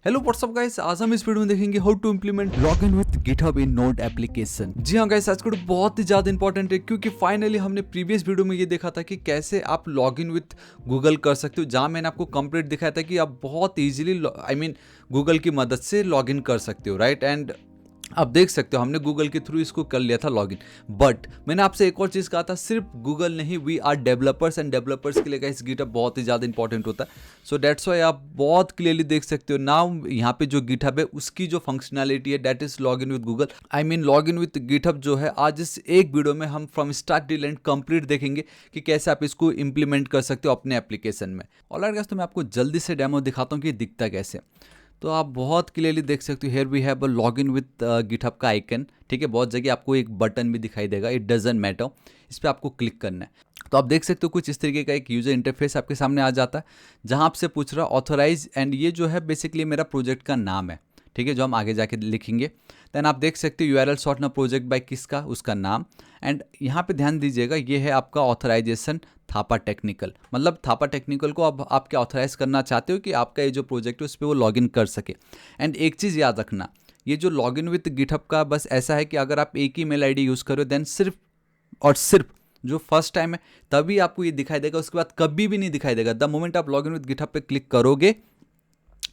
Hello what's up guys, आज हम इस वीडियो में देखेंगे how to implement login with GitHub in node application. जी हाँ गाइस, आज का वीडियो बहुत ही ज्यादा इंपॉर्टेंट है क्योंकि फाइनली हमने प्रीवियस वीडियो में ये देखा था कि कैसे आप लॉगिन विद गूगल कर सकते हो, जहाँ मैंने आपको कंप्लीट दिखाया था कि आप बहुत इजीली गूगल की मदद से लॉगिन कर सकते हो, राइट। एंड आप देख सकते हो हमने गूगल के थ्रू इसको कर लिया था लॉगिन। बट मैंने आपसे एक और चीज़ कहा था, सिर्फ गूगल नहीं, we are developers and developers के लिए गाइस गिटहब बहुत ही ज़्यादा इंपॉर्टेंट होता है। सो दैट्स वाई आप बहुत क्लियरली देख सकते हो नाउ यहाँ पे जो गिटहब है उसकी जो फंक्शनैलिटी है that is login with Google, login with GitHub जो है। आज इस एक वीडियो में हम from start till and complete देखेंगे कि कैसे आप इसको इंप्लीमेंट कर सकते हो अपने एप्लीकेशन में। ऑलराइट गाइस, तो मैं आपको जल्दी से डेमो दिखाता हूँ कि दिखता कैसे। तो आप बहुत क्लियरली देख सकते हो, here we have a login with GitHub का आइकन। ठीक है, बहुत जगह आपको एक बटन भी दिखाई देगा, इट डजंट मैटर। इस पर आपको क्लिक करना है तो आप देख सकते हो कुछ इस तरीके का एक यूजर इंटरफेस आपके सामने आ जाता है, जहां आपसे पूछ रहा है ऑथोराइज। एंड ये जो है बेसिकली मेरा प्रोजेक्ट का नाम है, ठीक है, जो हम आगे जाके लिखेंगे। देन आप देख सकते हो यूआरएल सॉर्ट ना प्रोजेक्ट बाय किसका, उसका नाम। एंड यहाँ पे ध्यान दीजिएगा, ये है आपका ऑथराइजेशन थापा टेक्निकल, मतलब थापा टेक्निकल को अब आप क्या ऑथराइज करना चाहते हो कि आपका ये जो प्रोजेक्ट है उस पर वो लॉगिन कर सके। एंड एक चीज़ याद रखना, ये जो लॉगिन विद गिटहब का बस ऐसा है कि अगर आप एक ही मेल आईडी यूज़ करो देन सिर्फ और सिर्फ जो फर्स्ट टाइम है तभी आपको ये दिखाई देगा, उसके बाद कभी भी नहीं दिखाई देगा। द मोमेंट आप लॉगिन विद गिटहब पे क्लिक करोगे,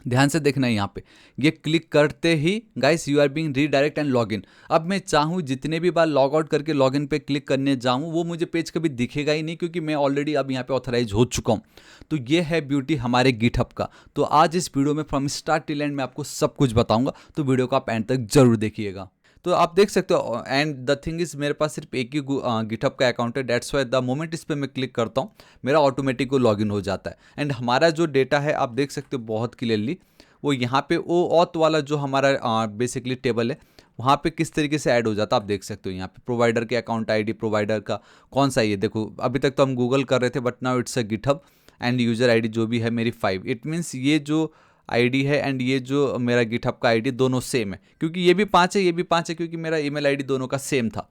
ध्यान से देखना है यहाँ पे, ये क्लिक करते ही guys you are being redirect and login. अब मैं चाहूँ जितने भी बार लॉग आउट करके लॉगिन पे क्लिक करने जाऊँ वो मुझे पेज कभी दिखेगा ही नहीं, क्योंकि मैं ऑलरेडी अब यहाँ पे ऑथराइज हो चुका हूँ। तो ये है ब्यूटी हमारे गिटहब का। तो आज इस वीडियो में फ्रॉम स्टार्ट टिल एंड मैं आपको सब कुछ बताऊंगा, तो वीडियो को आप एंड तक जरूर देखिएगा। तो आप देख सकते हो, एंड द थिंग इज मेरे पास सिर्फ एक ही गिटहब का अकाउंट है, दैट्स वाई द मोमेंट इस पर मैं क्लिक करता हूँ मेरा ऑटोमेटिक लॉगिन हो जाता है। एंड हमारा जो डेटा है आप देख सकते हो बहुत क्लियरली, वो यहाँ पे ओ ऑथ वाला जो हमारा बेसिकली टेबल है वहाँ पे किस तरीके से ऐड हो जाता है आप देख सकते हो। यहाँ पे प्रोवाइडर के अकाउंट आईडी, प्रोवाइडर का कौन सा, ये देखो अभी तक तो हम गूगल कर रहे थे but now it's a GitHub. And user ID जो भी है मेरी 5, इट मीन्स ये जो आईडी है एंड ये जो मेरा गिटहब का आईडी दोनों सेम है, क्योंकि ये भी 5 है ये भी 5 है, क्योंकि मेरा ईमेल आईडी दोनों का सेम था।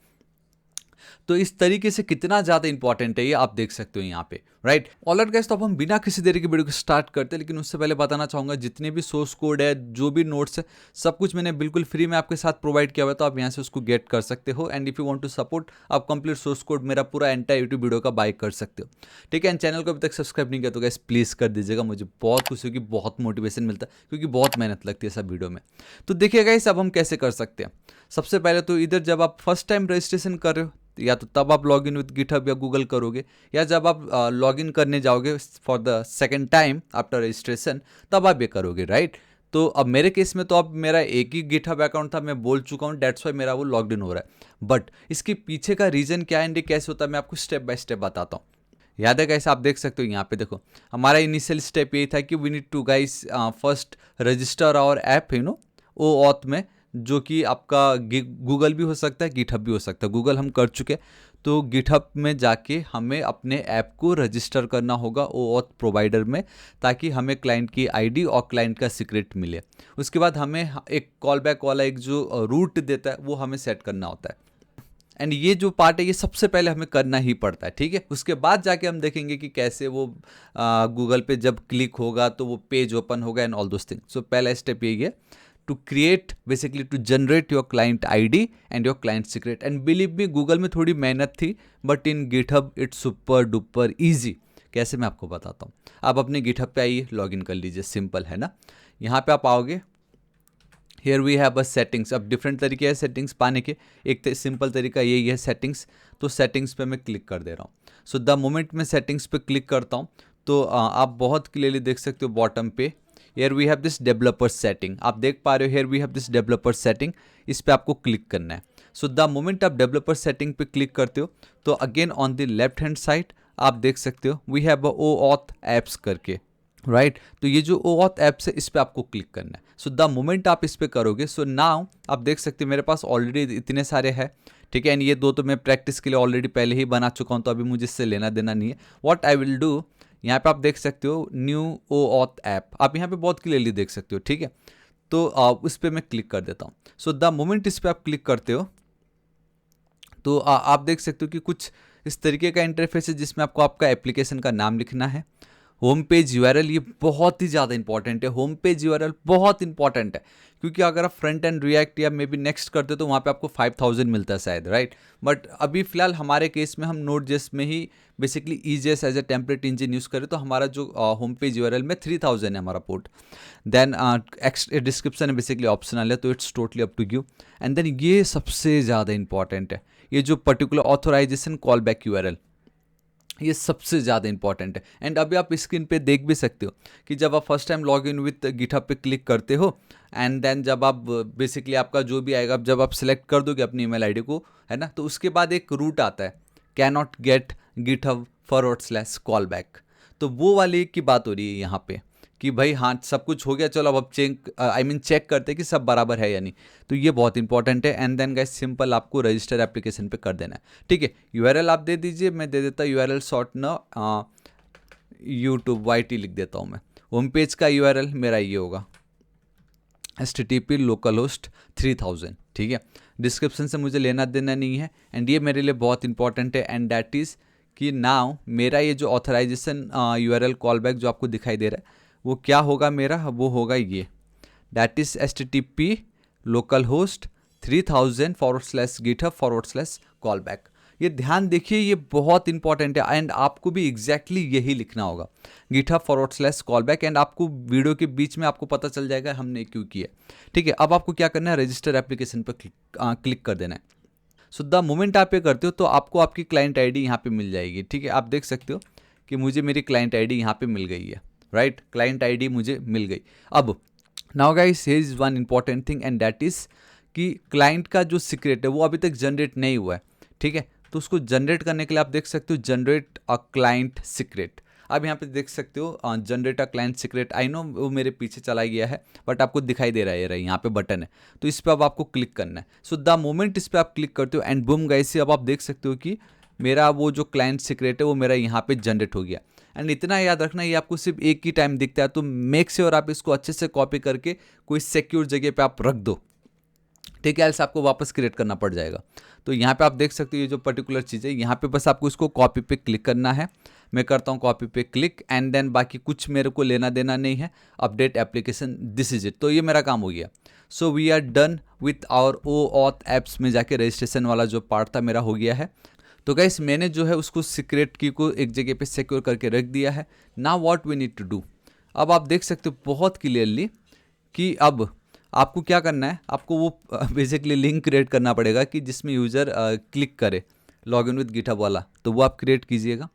तो इस तरीके से कितना ज़्यादा इंपॉर्टेंट है ये आप देख सकते हो यहाँ पे, राइट। ऑलराइट गाइस, तो अब हम बिना किसी देरी के वीडियो को स्टार्ट करते हैं, लेकिन उससे पहले बताना चाहूँगा जितने भी सोर्स कोड है, जो भी नोट्स है, सब कुछ मैंने बिल्कुल फ्री में आपके साथ प्रोवाइड किया हुआ है, तो आप यहाँ से उसको गेट कर सकते हो। And if you want to support, आप कंप्लीट सोर्स कोड मेरा पूरा एंटायर यूट्यूब वीडियो का बाय कर सकते हो, ठीक है। एंड चैनल को अभी तक सब्सक्राइब नहीं किया तो गाइस प्लीज़ कर दीजिएगा, मुझे बहुत खुशी होगी, बहुत मोटिवेशन मिलता है, क्योंकि बहुत मेहनत लगती है सब वीडियो में। तो देखिए गाइस, अब हम कैसे कर सकते हैं। सबसे पहले तो इधर जब आप फर्स्ट टाइम रजिस्ट्रेशन कर रहे हो, या तो तब आप लॉगिन विद गिटहब या गूगल करोगे, या जब आप लॉगिन करने जाओगे for the second time after registration तब आप ये करोगे, राइट। तो अब मेरे केस में तो अब मेरा एक ही गिटहब अकाउंट था, मैं बोल चुका हूँ, डेट्स वाई मेरा वो लॉग इन हो रहा है। बट इसके पीछे का रीज़न क्या है एंड कैसे होता है मैं आपको स्टेप बाय स्टेप बताता हूँ। याद है कैसे, आप देख सकते हो यहाँ पे देखो, हमारा इनिशियल स्टेप यही था कि we need to guys first register our app, OAuth में, जो कि आपका गूगल भी हो सकता है, गिटहब भी हो सकता है। गूगल हम कर चुके, तो गिटहब में जाके हमें अपने ऐप को रजिस्टर करना होगा ओ ऑथ प्रोवाइडर में, ताकि हमें क्लाइंट की आईडी और क्लाइंट का सीक्रेट मिले। उसके बाद हमें एक कॉल बैक वाला एक जो रूट देता है वो हमें सेट करना होता है। एंड ये जो पार्ट है ये सबसे पहले हमें करना ही पड़ता है, ठीक है। उसके बाद जाके हम देखेंगे कि कैसे वो गूगल पे जब क्लिक होगा तो वो पेज ओपन होगा and all those things. So पहला स्टेप यही है, to create, basically to generate your client ID and your client secret. And believe me, Google में थोड़ी मेहनत थी, but in GitHub it's super duper easy. कैसे मैं आपको बताता हूँ। आप अपने गिटहब पे आइए, लॉगिन कर लीजिए, सिंपल है ना। यहाँ पे आप आओगे, here we have a settings. अब डिफरेंट तरीके हैं सेटिंग्स पाने के, एक सिंपल तरीका यही है सेटिंग्स। तो सेटिंग्स पे मैं क्लिक कर दे रहा हूँ। सो द मोमेंट मैं सेटिंग्स पे क्लिक करता हूँ तो आप बहुत क्लियरली देख सकते हो बॉटम पे, here we have this developer setting, आप देख पा रहे हो, here we have this developer setting, इस पे आपको क्लिक करना है। सो द मोमेंट आप डेवलपर सेटिंग पे क्लिक करते हो तो again on the left hand side आप देख सकते हो we have a OAuth apps करके, राइट। तो ये जो ओ ऑथ ऐप्स है इस पर आपको क्लिक करना है। सो द मोमेंट आप इस पर करोगे, सो नाउ आप देख सकते हो मेरे पास ऑलरेडी इतने सारे हैं, ठीक है। एंड ये दो तो मैं प्रैक्टिस के लिए ऑलरेडी पहले ही बना चुका हूँ, तो अभी मुझे इससे लेना देना नहीं है। व्हाट आई विल डू, यहाँ पे आप देख सकते हो न्यू ओ ऑथ ऐप, आप यहाँ पे बहुत क्लियरली देख सकते हो, ठीक है। तो उस पर मैं क्लिक कर देता हूँ। सो द मोमेंट इस पर आप क्लिक करते हो तो आप देख सकते हो कि कुछ इस तरीके का इंटरफेस है, जिसमें आपको आपका एप्लीकेशन का नाम लिखना है, होम पेज यूआरएल ये बहुत ही ज़्यादा इंपॉर्टेंट है। होम पेज यूआरएल बहुत इंपॉर्टेंट है, क्योंकि अगर आप फ्रंट एंड रिएक्ट या मे बी नेक्स्ट करते तो वहाँ पे आपको 5000 मिलता है शायद, राइट। बट अभी फिलहाल हमारे केस में हम नोड.जेएस में ही basically EJS as a template engine use करें, तो हमारा जो होम पेज यूआरएल में 3000 है हमारा पोर्ट। देन डिस्क्रिप्शन है बेसिकली ऑप्शनल है, तो it's totally up to you. And then ये सबसे ज़्यादा इंपॉर्टेंट है, ये जो particular authorization call back URL, ये सबसे ज़्यादा इंपॉर्टेंट है। एंड अभी आप स्क्रीन पे देख भी सकते हो कि जब आप first time log in with GitHub पे क्लिक करते हो, एंड देन जब आप बेसिकली आपका जो भी आएगा, जब आप सिलेक्ट कर दोगे अपनी ईमेल आईडी को, है ना, तो उसके बाद एक रूट आता है, can not gate GitHub /call back। तो वो वाली की बात हो रही है यहाँ पे कि भाई हाँ सब कुछ हो गया, चलो अब चेक करते हैं कि सब बराबर है या नहीं। तो ये बहुत इंपॉर्टेंट है। एंड देन गाइस सिंपल आपको रजिस्टर एप्लीकेशन पे कर देना है, ठीक है। यूआरएल आप दे दीजिए, मैं दे देता यूआरएल शॉर्ट न यूट्यूब YT लिख देता हूँ मैं। होम पेज का यूआरएल मेरा ये होगा http localhost 3000, ठीक है। डिस्क्रिप्शन से मुझे लेना देना नहीं है। एंड ये मेरे लिए बहुत इंपॉर्टेंट है, एंड दैट इज़ कि नाउ मेरा ये जो ऑथराइजेशन यूआरएल कॉल बैक जो आपको दिखाई दे रहा है, वो क्या होगा मेरा, वो होगा ये, that is http localhost 3000 /github/callback। ये ध्यान देखिए, ये बहुत इंपॉर्टेंट है। एंड आपको भी एग्जैक्टली यही लिखना होगा, github/callback। एंड आपको वीडियो के बीच में आपको पता चल जाएगा हमने क्यों किया, ठीक है। अब आपको क्या करना है, रजिस्टर एप्लीकेशन पर क्लिक कर देना है। सो द मोमेंट आप ये करते हो तो आपको आपकी क्लाइंट आईडी यहाँ पे मिल जाएगी, ठीक है। आप देख सकते हो कि मुझे मेरी क्लाइंट आईडी यहाँ पे मिल गई है, राइट। क्लाइंट आईडी मुझे मिल गई। अब now guys here is one important thing, and that is कि क्लाइंट का जो सीक्रेट है वो अभी तक जनरेट नहीं हुआ है, ठीक है। तो उसको जनरेट करने के लिए आप देख सकते हो जनरेट अ क्लाइंट सीक्रेट। अब यहाँ पे देख सकते हो generate a client secret. I know वो मेरे पीछे चला गया है, बट आपको दिखाई दे रहा है, यहाँ पे बटन है, तो इस पर अब आपको क्लिक करना है। सो द मोमेंट इस पर आप क्लिक करते हो एंड बूम गाइस, अब आप देख सकते हो कि मेरा वो जो क्लाइंट सीक्रेट है वो मेरा यहाँ पे जनरेट हो गया। एंड इतना याद रखना, ये आपको सिर्फ एक ही टाइम दिखता है, तो मेक श्योर आप इसको अच्छे से कॉपी करके कोई सिक्योर जगह पे आप रख दो, ठीक है, एल्स आपको वापस क्रिएट करना पड़ जाएगा। तो यहाँ पे आप देख सकते हो ये जो पर्टिकुलर चीज़ है, यहाँ पे बस आपको इसको कॉपी पे क्लिक करना है। मैं करता हूँ कॉपी पे क्लिक, एंड देन बाकी कुछ मेरे को लेना देना नहीं है। Update application, this is it. तो ये मेरा काम हो गया। So we are done with our OAuth apps में जाके रजिस्ट्रेशन वाला जो पार्ट था मेरा हो गया है। तो गाइस मैंने जो है उसको सीक्रेट की को एक जगह पे सिक्योर करके रख दिया है। Now what we need to do, अब आप देख सकते हो बहुत क्लियरली कि अब आपको क्या करना है, आपको वो बेसिकली लिंक क्रिएट करना पड़ेगा कि जिसमें यूज़र क्लिक करे लॉगिन विद गिटहब वाला, तो वो आप क्रिएट कीजिएगा।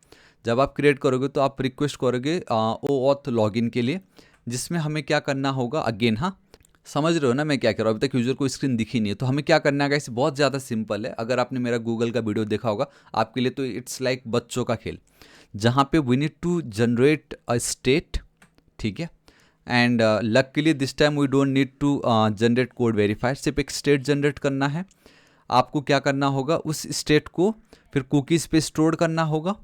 जब आप क्रिएट करोगे तो आप रिक्वेस्ट करोगे OAuth लॉगिन के लिए, जिसमें हमें क्या करना होगा, अगेन हाँ समझ रहे हो ना मैं क्या कर रहा हूँ, अभी तक यूज़र को स्क्रीन दिखी नहीं है। तो हमें क्या करना है गाइस, बहुत ज़्यादा सिंपल है। अगर आपने मेरा गूगल का वीडियो देखा होगा आपके लिए, तो इट्स लाइक बच्चों का खेल, जहाँ पे we need to generate a state, ठीक है। And luckily this time we don't need to generate code verifier, सिर्फ एक स्टेट जनरेट करना है। आपको क्या करना होगा, उस स्टेट को फिर कुकीज़ पे स्टोर करना होगा।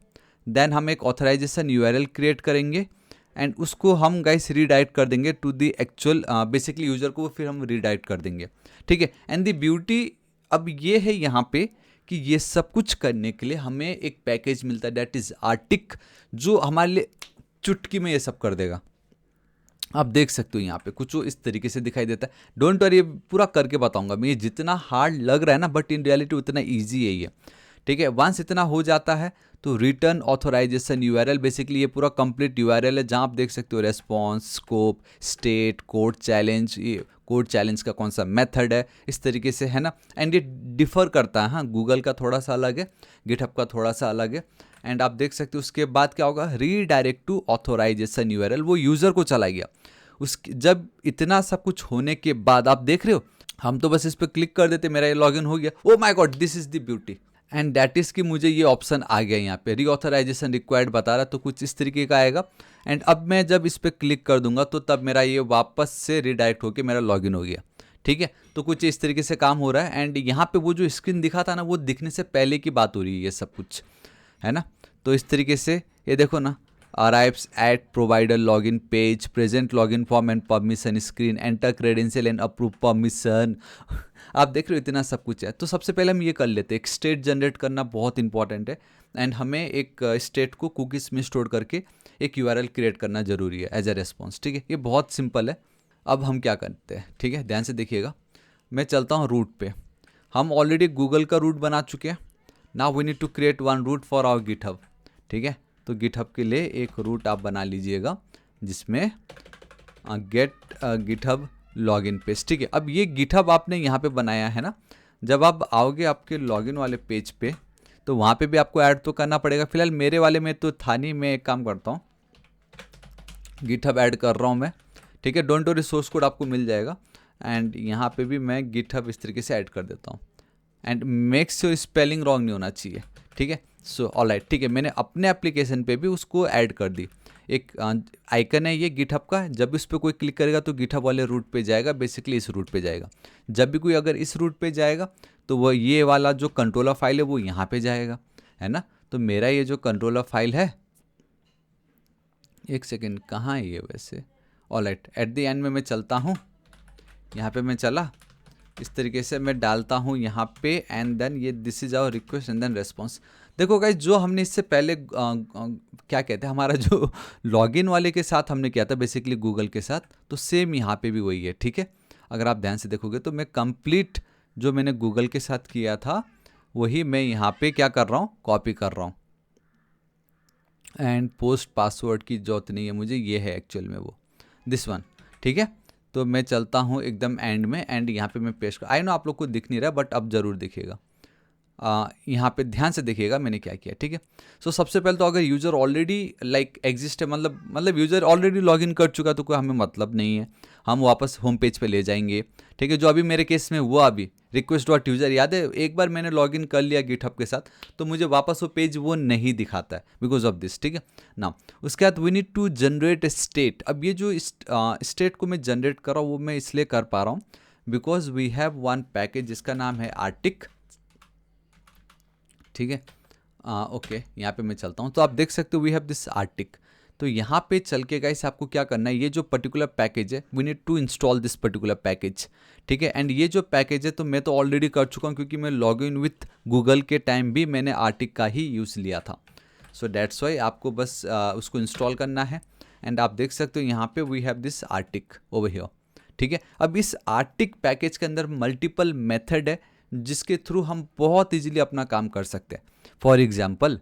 देन हम एक ऑथराइजेशन यूआरएल क्रिएट करेंगे एंड उसको हम गाइस रीडायरेक्ट कर देंगे to the actual basically user को, फिर हम रीडायरेक्ट कर देंगे, ठीक है। एंड द ब्यूटी अब ये है यहाँ पे कि ये सब कुछ करने के लिए हमें एक पैकेज मिलता है, दैट इज़ आर्टिक, जो हमारे लिए चुटकी में ये सब कर देगा। आप देख सकते हो यहाँ पे कुछ इस तरीके से दिखाई देता है। डोंट वरी, ये पूरा करके बताऊंगा मैं। ये जितना हार्ड लग रहा है ना, बट इन रियलिटी उतना इजी है ये, ठीक है। वंस इतना हो जाता है तो रिटर्न ऑथराइजेशन यूआरएल, बेसिकली ये पूरा कंप्लीट यूआरएल है, जहाँ आप देख सकते हो response, scope, state, code challenge, ये कोड चैलेंज का कौन सा मेथड है, इस तरीके से, है ना। एंड ये डिफर करता है, हाँ, गूगल का थोड़ा सा अलग है, गिटहब का थोड़ा सा अलग है। एंड आप देख सकते हो उसके बाद क्या होगा, रीडायरेक्ट टू ऑथोराइजेशन यूआरएल, वो यूज़र को चला गया। जब इतना सब कुछ होने के बाद आप देख रहे हो, हम तो बस इस पर क्लिक कर देते, मेरा ये लॉगिन हो गया। Oh my God, this is the beauty, and that is कि मुझे ये ऑप्शन आ गया यहाँ पे, रीऑथराइजेशन रिक्वायर्ड बता रहा, तो कुछ इस तरीके का आएगा। एंड अब मैं जब इस पर क्लिक कर दूंगा तो तब मेरा ये वापस से रीडायरेक्ट होकर मेरा लॉगिन हो गया, ठीक है। तो कुछ इस तरीके से काम हो रहा है। एंड यहाँ पे वो जो स्क्रीन दिखा था ना, वो दिखने से पहले की बात हो रही है, ये सब कुछ, है ना। तो इस तरीके से ये देखो ना, arrives at provider login page, present login form and permission screen, enter credential and approve permission। आप देख रहे हो इतना सब कुछ है। तो सबसे पहले हम ये कर लेते हैं, एक स्टेट जनरेट करना बहुत इंपॉर्टेंट है। एंड हमें एक स्टेट को कुकीज़ में स्टोर करके एक यूआरएल क्रिएट करना ज़रूरी है एज अ रेस्पॉन्स। ठीक है, ये बहुत सिंपल है। अब हम क्या करते हैं, ठीक है, ध्यान से देखिएगा। मैं चलता हूँ रूट पे। हम ऑलरेडी गूगल का रूट बना चुके हैं। Now we need to create one route for our GitHub. ठीक है, तो गिटहब के लिए एक रूट आप बना लीजिएगा जिसमें गेट गिटहब लॉगिन पेज। ठीक है, अब ये गिटहब आपने यहाँ पे बनाया है ना, जब आप आओगे आपके लॉगिन वाले पेज पे तो वहाँ पे भी आपको ऐड तो करना पड़ेगा। फिलहाल मेरे वाले में तो था नहीं, मैं एक काम करता हूँ, गिटहब ऐड कर रहा हूँ मैं। ठीक है, डोंट वरी, सोर्स कोड आपको मिल जाएगा। एंड यहाँ पे भी मैं गिटहब इस तरीके से ऐड कर देता हूँ। And make sure spelling wrong नहीं होना चाहिए। ठीक है, सो ऑलराइट, ठीक है, मैंने अपने एप्लीकेशन पे भी उसको ऐड कर दी। एक आइकन है ये गिटहब का, जब भी उस पर कोई क्लिक करेगा तो गिटहब वाले रूट पे जाएगा, बेसिकली इस रूट पे जाएगा। जब भी कोई अगर इस रूट पे जाएगा तो वो ये वाला जो कंट्रोलर फाइल है वो यहाँ पे जाएगा, है ना। तो मेरा ये जो कंट्रोलर फाइल है, एक सेकेंड, कहाँ है ये वैसे, ऑलराइट, एट द एंड में मैं चलता हूँ, यहाँ पे मैं चला, इस तरीके से मैं डालता हूँ यहाँ पे। एंड देन ये this is our request and then response. देखो गाइस, जो हमने इससे पहले क्या कहते हैं, हमारा जो लॉगिन वाले के साथ हमने किया था बेसिकली गूगल के साथ, तो सेम यहाँ पे भी वही है। ठीक है, अगर आप ध्यान से देखोगे तो मैं कंप्लीट जो मैंने गूगल के साथ किया था वही मैं यहाँ पे क्या कर रहा हूँ, कॉपी कर रहा हूँ। एंड पोस्ट पासवर्ड की जरूरत नहीं है मुझे, ये है एक्चुअल में वो दिस वन। ठीक है, तो मैं चलता हूँ एकदम एंड में, एंड यहाँ पे मैं पेस्ट कर, आई नो आप लोग को दिख नहीं रहा बट अब ज़रूर दिखेगा। यहाँ पे ध्यान से देखिएगा मैंने क्या किया। ठीक है, सो सबसे पहले तो अगर यूज़र ऑलरेडी लाइक एग्जिस्ट है, मतलब यूज़र ऑलरेडी लॉगिन कर चुका तो कोई हमें मतलब नहीं है, हम वापस होम पेज पे ले जाएंगे। ठीक है, जो अभी मेरे केस में हुआ, अभी रिक्वेस्ट डॉट यूज़र, याद है एक बार मैंने लॉगिन कर लिया गिटहब के साथ तो मुझे वापस वो पेज वो नहीं दिखाता है बिकॉज ऑफ दिस। ठीक है ना, उसके बाद we need to generate state. अब ये जो स्टेट को मैं जनरेट कर रहा हूँ वो मैं इसलिए कर पा रहा हूँ because we have one package जिसका नाम है आर्टिक। ठीक है, ओके, यहाँ पे मैं चलता हूँ तो आप देख सकते हो वी हैव दिस आर्टिक। तो यहाँ पे चल के गाइस आपको क्या करना है, ये जो पर्टिकुलर पैकेज है we need to install this particular package. ठीक है, एंड ये जो पैकेज है तो मैं तो ऑलरेडी कर चुका हूँ क्योंकि मैं लॉग इन विथ गूगल के टाइम भी मैंने आर्टिक का ही यूज़ लिया था। सो दैट्स वाई आपको बस उसको इंस्टॉल करना है। एंड आप देख सकते हो यहाँ पे we have this arctic over here. ठीक है, अब इस आर्टिक पैकेज के अंदर मल्टीपल मेथड है जिसके थ्रू हम बहुत इजीली अपना काम कर सकते हैं। फॉर एग्जाम्पल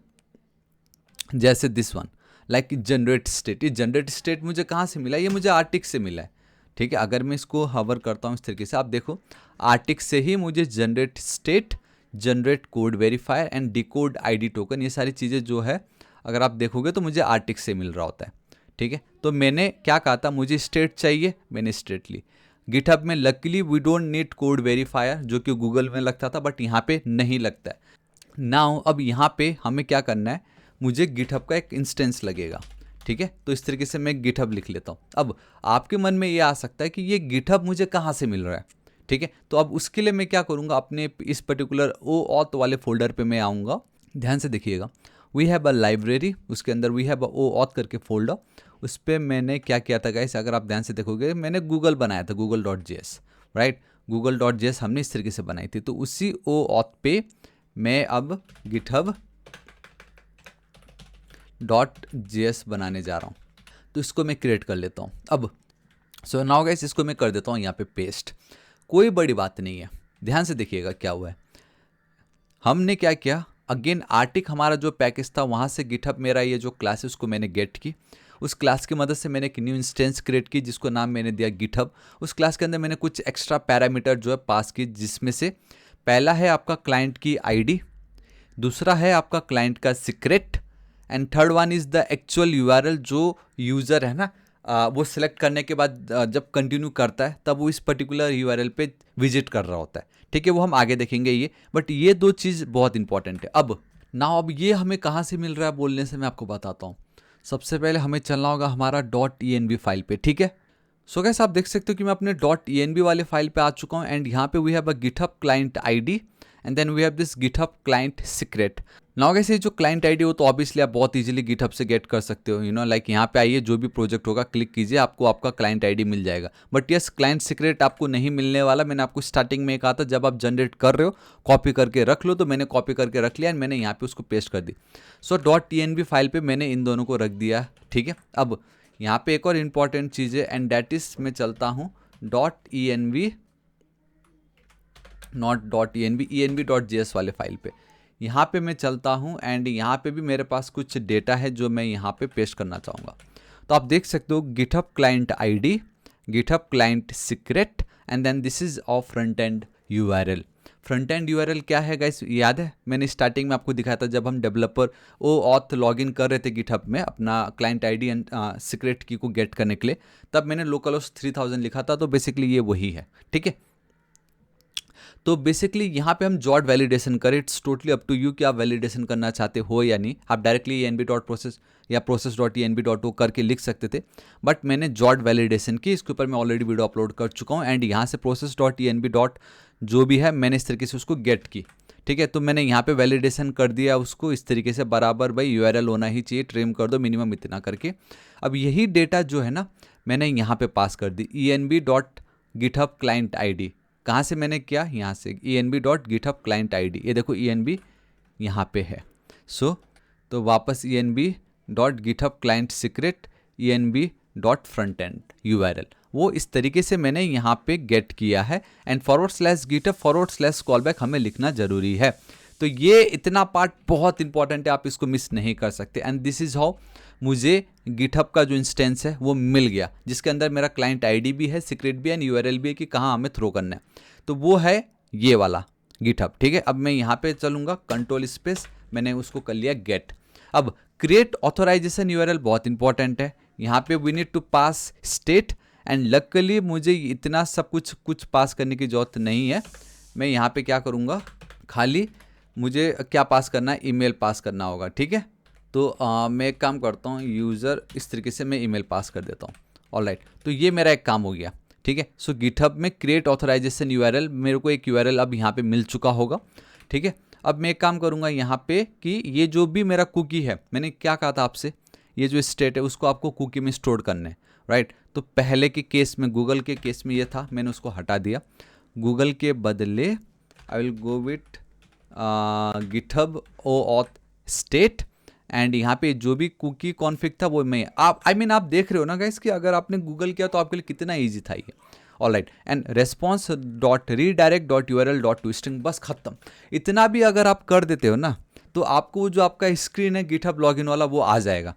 जैसे this one like generate state. ये जनरेट स्टेट मुझे कहाँ से मिला, ये मुझे आर्टिक से मिला है। ठीक है, अगर मैं इसको हवर करता हूँ इस तरीके से, आप देखो आर्टिक से ही मुझे generate state, generate code verifier and decode ID token, ये सारी चीज़ें जो है अगर आप देखोगे तो मुझे आर्टिक से मिल रहा होता है। ठीक है, तो मैंने क्या कहा था, मुझे स्टेट चाहिए, मैंने स्टेट ली। गिटहब में luckily we don't need code verifier जो कि गूगल में लगता था बट यहाँ पे नहीं लगता है। नाउ अब यहाँ पे हमें क्या करना है, मुझे गिटहब का एक इंस्टेंस लगेगा। ठीक है, तो इस तरीके से मैं गिटहब लिख लेता हूँ। अब आपके मन में ये आ सकता है कि ये गिटहब मुझे कहाँ से मिल रहा है। ठीक है, तो अब उसके लिए मैं क्या करूँगा, अपने इस पर्टिकुलर ओ ऑथ वाले फोल्डर पे मैं आऊँगा। ध्यान से देखिएगा, वी हैव अ लाइब्रेरी, उसके अंदर we have a OAuth करके फोल्डर। उस पर मैंने क्या किया था गाइस, अगर आप ध्यान से देखोगे मैंने गूगल बनाया था, google.js, राइट, google.js हमने इस तरीके से बनाई थी। तो उसी ओ ऑथ पे मैं अब github.js बनाने जा रहा हूँ। तो इसको मैं क्रिएट कर लेता हूँ। अब सो नाउ गाइस इसको मैं कर देता हूँ यहाँ पे पेस्ट। कोई बड़ी बात नहीं है, ध्यान से देखिएगा क्या हुआ है। हमने क्या किया, अगेन आर्टिक हमारा जो पैकेज था वहाँ से गिटहब मेरा ये जो क्लास है उसको मैंने गेट की। उस क्लास की मदद से मैंने एक न्यू इंस्टेंस क्रिएट की जिसको नाम मैंने दिया गिटहब। उस क्लास के अंदर मैंने कुछ एक्स्ट्रा पैरामीटर जो है पास की, जिसमें से पहला है आपका क्लाइंट की आईडी, दूसरा है आपका क्लाइंट का secret, and third one is the actual URL जो यूज़र है ना वो सिलेक्ट करने के बाद जब कंटिन्यू करता है तब वो इस पर्टिकुलर यूआरएल पे विजिट कर रहा होता है। ठीक है, वो हम आगे देखेंगे ये, बट ये दो चीज़ बहुत इंपॉर्टेंट है। अब ये हमें कहाँ से मिल रहा है बोलने से मैं आपको बताता हूँ। सबसे पहले हमें चलना होगा हमारा .env फाइल पे। ठीक है, सो गाइस आप देख सकते हो कि मैं अपने .env वाले फाइल पे आ चुका हूँ। एंड यहाँ पे we have a GitHub client ID and then we have this GitHub client secret. Now guys ये जो क्लाइंट आईडी हो तो ऑब्वियसली आप बहुत इजीली गिटहब से गेट कर सकते हो, लाइक यहाँ पे आइए, जो भी प्रोजेक्ट होगा क्लिक कीजिए, आपको आपका क्लाइंट आईडी मिल जाएगा। बट यस, क्लाइंट सीक्रेट आपको नहीं मिलने वाला। मैंने आपको स्टार्टिंग में कहा था जब आप जनरेट कर रहे हो कॉपी करके रख लो, तो मैंने कॉपी करके रख लिया एंड मैंने यहाँ पे उसको पेस्ट कर दी। सो .tnb फाइल पे मैंने इन दोनों को रख दिया, ठीक है। अब यहाँ पे एक और इम्पॉर्टेंट चीज़ है एंड दैट इज मैं चलता हूँ .env, नॉट .env, env.js वाले फाइल पे। यहाँ पे मैं चलता हूँ एंड यहाँ पे भी मेरे पास कुछ डेटा है जो मैं यहाँ पे पेस्ट करना चाहूँगा। तो आप देख सकते हो GitHub client ID, GitHub client secret and then this is of front end URL. Front end URL क्या है गाइस, याद है मैंने स्टार्टिंग में आपको दिखाया था जब हम डेवलपर ऑथ लॉगिन कर रहे थे गिटहब में अपना क्लाइंट आईडी एंड सीक्रेट की को गेट करने के लिए, तब मैंने लोकलहोस्ट 3000 लिखा था। तो बेसिकली ये वही है, ठीक है। तो बेसिकली यहाँ पे हम जॉट वैलिडेशन करें, it's totally up to you कि आप वैलिडेशन करना चाहते हो या नहीं। आप डायरेक्टली env.process या process.env.o करके लिख सकते थे, बट मैंने जॉट वैलिडेशन की, इसके ऊपर मैं ऑलरेडी वीडियो अपलोड कर चुका हूँ एंड यहाँ से process.env. जो भी है मैंने इस तरीके से उसको गेट की, ठीक है। तो मैंने यहाँ पे वैलिडेशन कर दिया उसको इस तरीके से, बराबर भाई यूआरएल होना ही चाहिए, ट्रिम कर दो मिनिमम इतना करके। अब यही डेटा जो है ना मैंने यहाँ पे पास कर दी env.github client ID। कहाँ से मैंने किया, यहाँ से env.github client ID। ये देखो env यहाँ पे है। तो वापस env.github client secret env.frontend URL, वो इस तरीके से मैंने यहाँ पे गेट किया है एंड /github/callback हमें लिखना जरूरी है। तो ये इतना पार्ट बहुत इंपॉर्टेंट है, आप इसको मिस नहीं कर सकते। एंड दिस इज हाउ मुझे गिटहब का जो इंस्टेंस है वो मिल गया, जिसके अंदर मेरा क्लाइंट आईडी भी है, सीक्रेट भी है एंड यूआरएल भी है कि कहाँ हमें थ्रो करना है। तो वो है ये वाला गिटहब, ठीक है। अब मैं यहाँ पे चलूँगा कंट्रोल स्पेस, मैंने उसको कर लिया गेट। अब क्रिएट ऑथोराइजेशन यूआरएल बहुत इंपॉर्टेंट है, यहाँ पे we need to pass state and luckily मुझे इतना सब कुछ पास करने की जरूरत नहीं है। मैं यहाँ पे क्या करूँगा, खाली मुझे क्या पास करना है, ईमेल पास करना होगा, ठीक है। तो मैं एक काम करता हूँ, यूज़र इस तरीके से मैं ईमेल पास कर देता हूँ। ऑलराइट, तो ये मेरा एक काम हो गया, ठीक है। सो गिटहब में क्रिएट ऑथराइजेशन यूआरएल, मेरे को एक यूआरएल अब यहाँ पे मिल चुका होगा, ठीक है। अब मैं एक काम करूँगा यहाँ पे कि ये जो भी मेरा कुकी है, मैंने क्या कहा था आपसे, ये जो स्टेट है उसको आपको कुकी में स्टोर करना है, राइट। तो पहले के केस में, गूगल के केस में ये था, मैंने उसको हटा दिया। गूगल के बदले I will go with GitHub OAuth state and यहाँ पे जो भी कुकी कॉन्फ़िग था वो मैं आप आप देख रहे हो ना गाइस कि अगर आपने गूगल किया तो आपके लिए कितना इजी था ये। ऑलराइट, एंड response.redirect.url.toString, बस खत्म। इतना भी अगर आप कर देते हो ना तो आपको जो आपका स्क्रीन है गिटहब लॉगिन वाला वो आ जाएगा,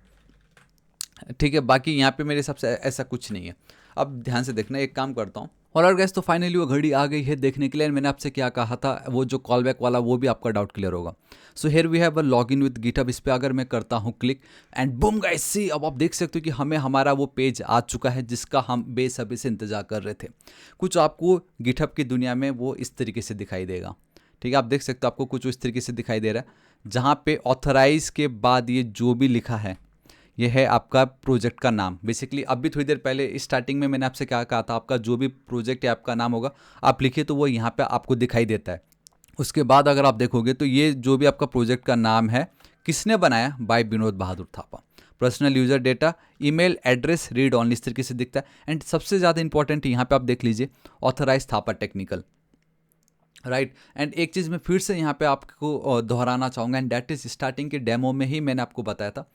ठीक है। बाकी यहाँ पे मेरे हिसाब से ऐसा कुछ नहीं है। अब ध्यान से देखना, एक काम करता हूँ। और गाइस तो फाइनली वो घड़ी आ गई है देखने के लिए। मैंने आपसे क्या कहा था, वो जो कॉल बैक वाला वो भी आपका डाउट क्लियर होगा। So here we have a login with GitHub. इस पर अगर मैं करता हूँ click and boom guys see, अब आप देख सकते हो कि हमें हमारा वो पेज आ चुका है जिसका हम बेसब्री से इंतजार कर रहे थे। कुछ आपको गिटहब की दुनिया में वो इस तरीके से दिखाई देगा, ठीक है। आप देख सकते हो आपको कुछ इस तरीके से दिखाई दे रहा है, जहाँ पे ऑथराइज के बाद ये जो भी लिखा है ये है आपका प्रोजेक्ट का नाम। बेसिकली अभी थोड़ी देर पहले स्टार्टिंग में मैंने आपसे क्या कहा था, आपका जो भी प्रोजेक्ट है आपका नाम होगा, आप लिखिए तो वो यहाँ पे आपको दिखाई देता है। उसके बाद अगर आप देखोगे तो ये जो भी आपका प्रोजेक्ट का नाम है किसने बनाया, by Vinod Bahadur Thapa. Personal user data, email address, read only, इस तरीके से दिखता है। एंड सबसे ज़्यादा इंपॉर्टेंट यहाँ पे आप देख लीजिए, authorize Thapa technical, right. And एक चीज़ मैं फिर से यहाँ पे आपको दोहराना चाहूँगा एंड दैट इज स्टार्टिंग के डेमो में ही मैंने आपको बताया था,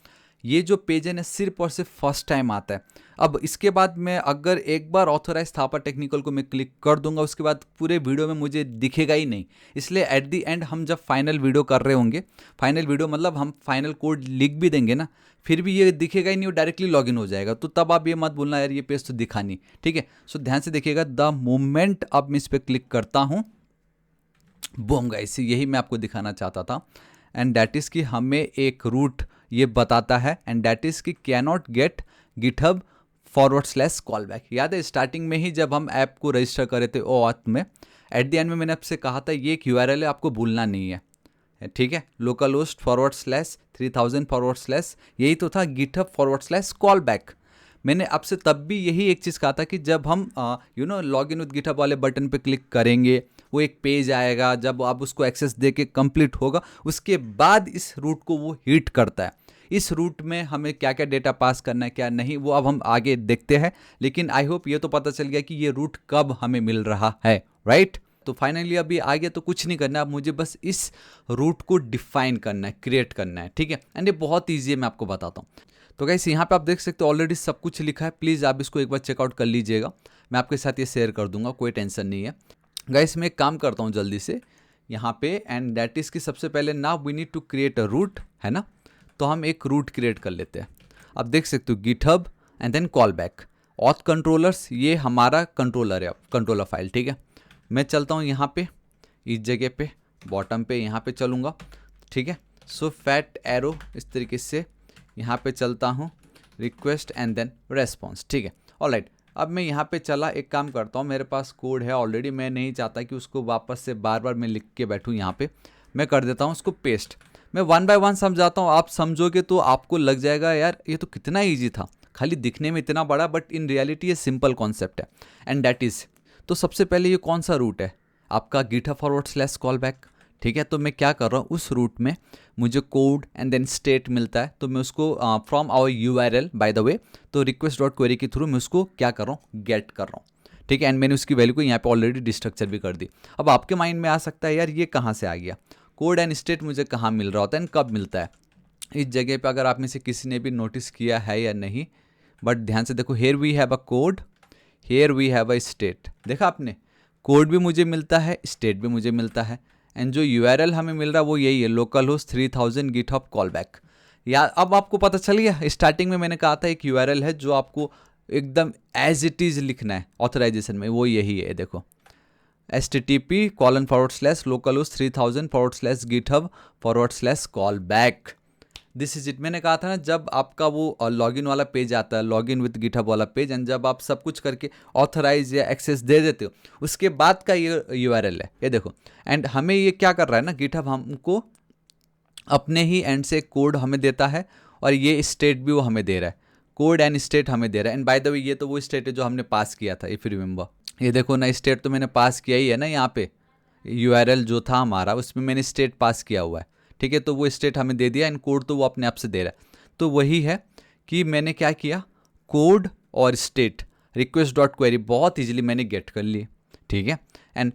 ये जो पेज है ना सिर्फ और सिर्फ फर्स्ट टाइम आता है। अब इसके बाद मैं अगर एक बार ऑथराइज थापा टेक्निकल को मैं क्लिक कर दूंगा, उसके बाद पूरे वीडियो में मुझे दिखेगा ही नहीं। इसलिए एट दी एंड हम जब फाइनल वीडियो कर रहे होंगे, फाइनल वीडियो मतलब हम फाइनल कोड लिख भी देंगे ना, फिर भी ये दिखेगा ही नहीं, वो डायरेक्टली लॉगिन हो जाएगा। तो तब आप ये मत बोलना यार ये पेज तो दिखा नहीं, ठीक है। सो ध्यान से देखिएगा, द मोमेंट अब मैं इस पर क्लिक करता हूँ, बूम गाइस, यही मैं आपको दिखाना चाहता था। एंड दैट इज़ कि हमें एक रूट ये बताता है एंड दैट इज़ कि कैनॉट गेट गिटहब /callback। याद है स्टार्टिंग में ही जब हम ऐप को रजिस्टर करे थे OAuth में, एट द एंड में मैंने आपसे कहा था ये एक URL है, आपको भूलना नहीं है, ठीक है। लोकलहोस्ट /3000 यही तो था गिटहब /callback। मैंने आपसे तब भी यही एक चीज़ कहा था कि जब हम लॉग इन विद गिटहब वाले बटन पे क्लिक करेंगे वो एक पेज आएगा, जब आप उसको एक्सेस दे के कंप्लीट होगा उसके बाद इस रूट को वो हीट करता है। इस रूट में हमें क्या क्या डेटा पास करना है क्या नहीं वो अब हम आगे देखते हैं, लेकिन आई होप ये तो पता चल गया कि ये रूट कब हमें मिल रहा है, राइट। तो फाइनली अभी आगे तो कुछ नहीं करना है, अब मुझे बस इस रूट को डिफाइन करना है, क्रिएट करना है, ठीक है। एंड ये बहुत ईजी है, मैं आपको बताता हूँ। तो गाइस यहाँ पे आप देख सकते हो ऑलरेडी सब कुछ लिखा है, प्लीज़ आप इसको एक बार चेकआउट कर लीजिएगा। मैं आपके साथ ये शेयर कर दूंगा, कोई टेंशन नहीं है। गाइस मैं एक काम करता हूँ जल्दी से यहाँ पे, एंड दैट इज़ कि सबसे पहले now we need to create a route, है ना। तो हम एक रूट क्रिएट कर लेते हैं। आप देख सकते हो GitHub and then call back auth controllers, ये हमारा कंट्रोलर है, कंट्रोलर फाइल, ठीक है। मैं चलता हूँ यहाँ पे इस जगह पे बॉटम पे यहाँ पे चलूँगा, ठीक है। सो फैट एरो इस तरीके से यहाँ पे चलता हूँ, रिक्वेस्ट एंड देन रेस्पॉन्स, ठीक है। ऑलराइट, अब मैं यहाँ पे चला, एक काम करता हूँ, मेरे पास कोड है ऑलरेडी, मैं नहीं चाहता कि उसको वापस से बार बार मैं लिख के बैठूँ यहाँ पे। मैं कर देता हूँ उसको पेस्ट। मैं 1 बाय 1 समझाता हूँ, आप समझोगे तो आपको लग जाएगा यार ये तो कितना ईजी था, खाली दिखने में इतना बड़ा, बट इन रियलिटी ये सिंपल कॉन्सेप्ट है। एंड दैट इज़, तो सबसे पहले ये कौन सा रूट है आपका, गिटहब फॉरवर्ड/कॉलबैक, ठीक है। तो मैं क्या कर रहा हूँ, उस रूट में मुझे कोड एंड देन स्टेट मिलता है, तो मैं उसको from our URL by the way, तो रिक्वेस्ट डॉट क्वेरी के थ्रू मैं उसको क्या कर रहा हूँ, गेट कर रहा हूँ, ठीक है। एंड मैंने उसकी वैल्यू को यहाँ पे ऑलरेडी डिस्ट्रक्चर भी कर दी। अब आपके माइंड में आ सकता है यार ये कहाँ से आ गया, कोड एंड स्टेट मुझे कहाँ मिल रहा होता है एंड कब मिलता है। इस जगह पे अगर आप में से किसी ने भी नोटिस किया है या नहीं, बट ध्यान से देखो, here we have a code, here we have a state. देखा आपने, कोड भी मुझे मिलता है, स्टेट भी मुझे मिलता है, एंड जो URL हमें मिल रहा है वो यही है, लोकल होस्ट 3000 गिटहब कॉलबैक। या अब आपको पता चल गया, स्टार्टिंग में मैंने कहा था एक URL है जो आपको एकदम एज इट इज़ लिखना है ऑथराइजेशन में, वो यही है, देखो http://localhost 3000//github/callback। This is it. मैंने कहा था ना, जब आपका वो लॉगिन वाला पेज आता है, लॉगिन विद गिटहब वाला पेज, एंड जब आप सब कुछ करके ऑथराइज या एक्सेस दे देते हो, उसके बाद का ये URL है, ये देखो। एंड हमें ये क्या कर रहा है ना, गिटहब हमको अपने ही एंड से कोड हमें देता है, और ये स्टेट भी वो हमें दे रहा है, कोड एंड स्टेट हमें दे रहा है। एंड बाय द वे ये तो वो स्टेट है जो हमने पास किया था, इफ यू रिमेंबर। ये देखो ना, स्टेट तो मैंने पास किया ही है ना, यहाँ पे URL जो था हमारा उसमें मैंने स्टेट पास किया हुआ है, ठीक है। तो वो स्टेट हमें दे दिया, एंड कोड तो वो अपने आप से दे रहा है। तो वही है कि मैंने क्या किया, कोड और स्टेट रिक्वेस्ट डॉट क्वेरी बहुत ईजिली मैंने गेट कर ली, ठीक है। एंड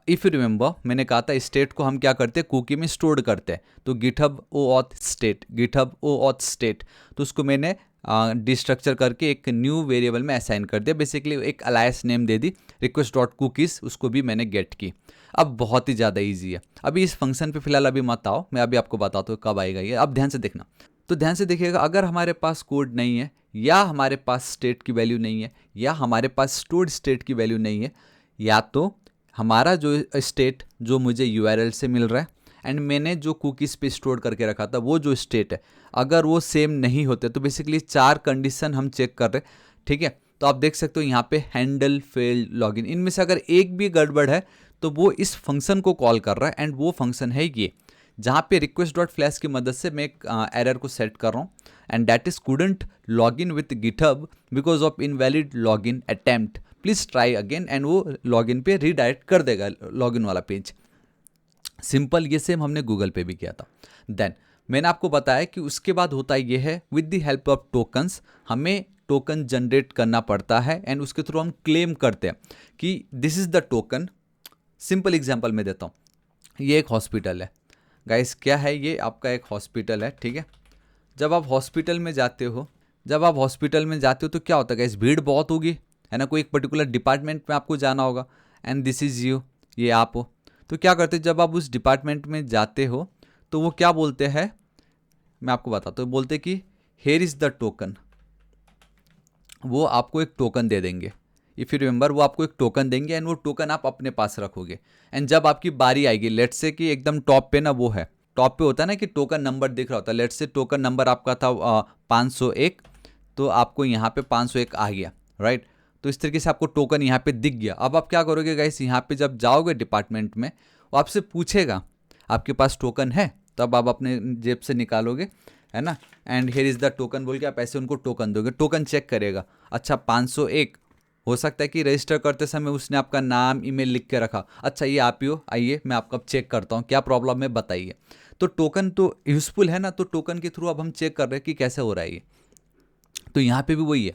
इफ़ यू रिमेंबर मैंने कहा था स्टेट को हम क्या करते हैं, कुकी में स्टोर करते हैं। तो GitHub OAuth state, GitHub OAuth state, तो उसको मैंने डिस्ट्रक्चर करके एक न्यू वेरिएबल में असाइन कर दिया, बेसिकली एक अलायस नेम दे दी, रिक्वेस्ट डॉट कुकीज़, उसको भी मैंने गेट की। अब बहुत ही ज़्यादा ईजी है। अभी इस फंक्शन पे फिलहाल अभी मत आओ, मैं अभी आपको बताता हूँ कब आएगा ये, अब ध्यान से देखना। तो ध्यान से देखिएगा, अगर हमारे पास कोड नहीं है, या हमारे पास स्टेट की वैल्यू नहीं है, या हमारे पास स्टोर्ड स्टेट की वैल्यू नहीं है, या तो हमारा जो स्टेट जो मुझे URL से मिल रहा है, एंड मैंने जो कुकीज़ पे स्टोर करके रखा था वो जो स्टेट है, अगर वो सेम नहीं होते, तो बेसिकली 4 कंडीशन हम चेक कर रहे हैं, ठीक है। तो आप देख सकते हो यहाँ पे हैंडल फेल्ड लॉगिन, इनमें से अगर एक भी गड़बड़ है तो वो इस फंक्शन को कॉल कर रहा है, एंड वो फंक्शन है ये, जहाँ पे रिक्वेस्ट डॉट फ्लैश की मदद से मैं एक एरर को सेट कर रहा हूँ, and that is couldn't log in with GitHub because of invalid log in attempt, please try again, and वो लॉगिन पे रीडायरेक्ट कर देगा लॉगिन वाला पेज। सिंपल, ये सेम हमने गूगल पे भी किया था। देन मैंने आपको बताया कि उसके बाद होता ये है, with the help of tokens हमें टोकन जनरेट करना पड़ता है, एंड उसके थ्रू हम क्लेम करते हैं कि this is the token. Simple example मैं देता हूँ, ये एक हॉस्पिटल है गाइस, क्या है ये, आपका एक हॉस्पिटल है, ठीक है। जब आप हॉस्पिटल में जाते हो, तो क्या होता है गाइस, भीड़ बहुत होगी, है ना, कोई एक पर्टिकुलर डिपार्टमेंट में आपको जाना होगा, एंड दिस इज यू, ये आप हो। तो क्या करते हैं, जब आप उस डिपार्टमेंट में जाते हो तो वो क्या बोलते हैं, मैं आपको बताता हूँ, बोलते कि हेयर इज़ द टोकन, वो आपको एक टोकन दे देंगे। इफ़ यू रिमेंबर, वो आपको एक टोकन देंगे, एंड वो टोकन आप अपने पास रखोगे, एंड जब आपकी बारी आएगी, लेट्स से कि एकदम टॉप पे ना वो है, टॉप पे होता है ना कि टोकन नंबर दिख रहा होता है, लेट्स से टोकन नंबर आपका था 501, तो आपको यहाँ पे 501 आ गया, राइट। तो इस तरीके से आपको टोकन यहाँ पे दिख गया। अब आप क्या करोगे गाइस, यहाँ पे जब जाओगे डिपार्टमेंट में, वो आपसे पूछेगा आपके पास टोकन है, तब आप अपने जेब से निकालोगे, है ना, and here is the token बोल के आप ऐसे उनको टोकन दोगे, टोकन चेक करेगा, अच्छा 501, हो सकता है कि रजिस्टर करते समय उसने आपका नाम ईमेल लिख के रखा, अच्छा ये आप ही हो, आइए मैं आपका चेक करता हूँ क्या प्रॉब्लम है बताइए। तो टोकन तो यूजफुल है ना, तो टोकन के थ्रू अब हम चेक कर रहे हैं कि कैसे हो रहा है ये। तो यहाँ पे भी वही है,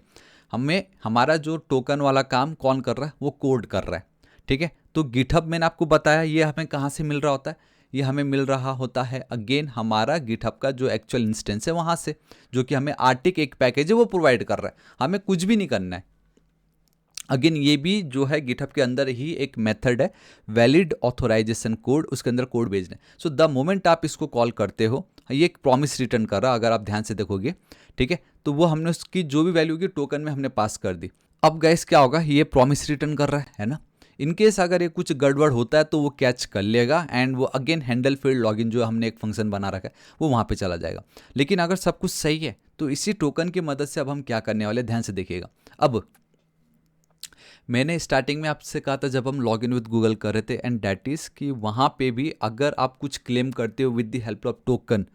हमें हमारा जो टोकन वाला काम कौन कर रहा है, वो कोड कर रहा है, ठीक है। तो गिटहब मैंने आपको बताया ये हमें कहाँ से मिल रहा होता है, ये हमें मिल रहा होता है अगेन हमारा गिटहब का जो एक्चुअल इंस्टेंस है वहाँ से, जो कि हमें आर्टिक एक पैकेज है वो प्रोवाइड कर रहा है, हमें कुछ भी नहीं करना है। अगेन ये भी जो है गिटहब के अंदर ही एक मेथड है वैलिड ऑथोराइजेशन कोड, उसके अंदर कोड भेजना है। सो द मोमेंट आप इसको कॉल करते हो, ये एक प्रॉमिस रिटर्न कर रहा, अगर आप ध्यान से देखोगे, ठीक है। तो वो हमने उसकी जो भी वैल्यू की टोकन में हमने पास कर दी। अब गाइस क्या होगा, ये प्रॉमिस रिटर्न कर रहा है ना। इनकेस अगर ये कुछ गड़बड़ होता है तो वो कैच कर लेगा एंड वो अगेन हैंडल फील्ड लॉगिन जो हमने एक फंक्शन बना रखा है वो वहाँ पे चला जाएगा। लेकिन अगर सब कुछ सही है तो इसी टोकन की मदद से अब हम क्या करने वाले, ध्यान से देखिएगा। अब मैंने स्टार्टिंग में आपसे कहा था जब हम लॉग इन विद गूगल कर रहे थे, एंड डैट इज़ कि वहाँ पे भी अगर आप कुछ क्लेम करते हो with the help of token,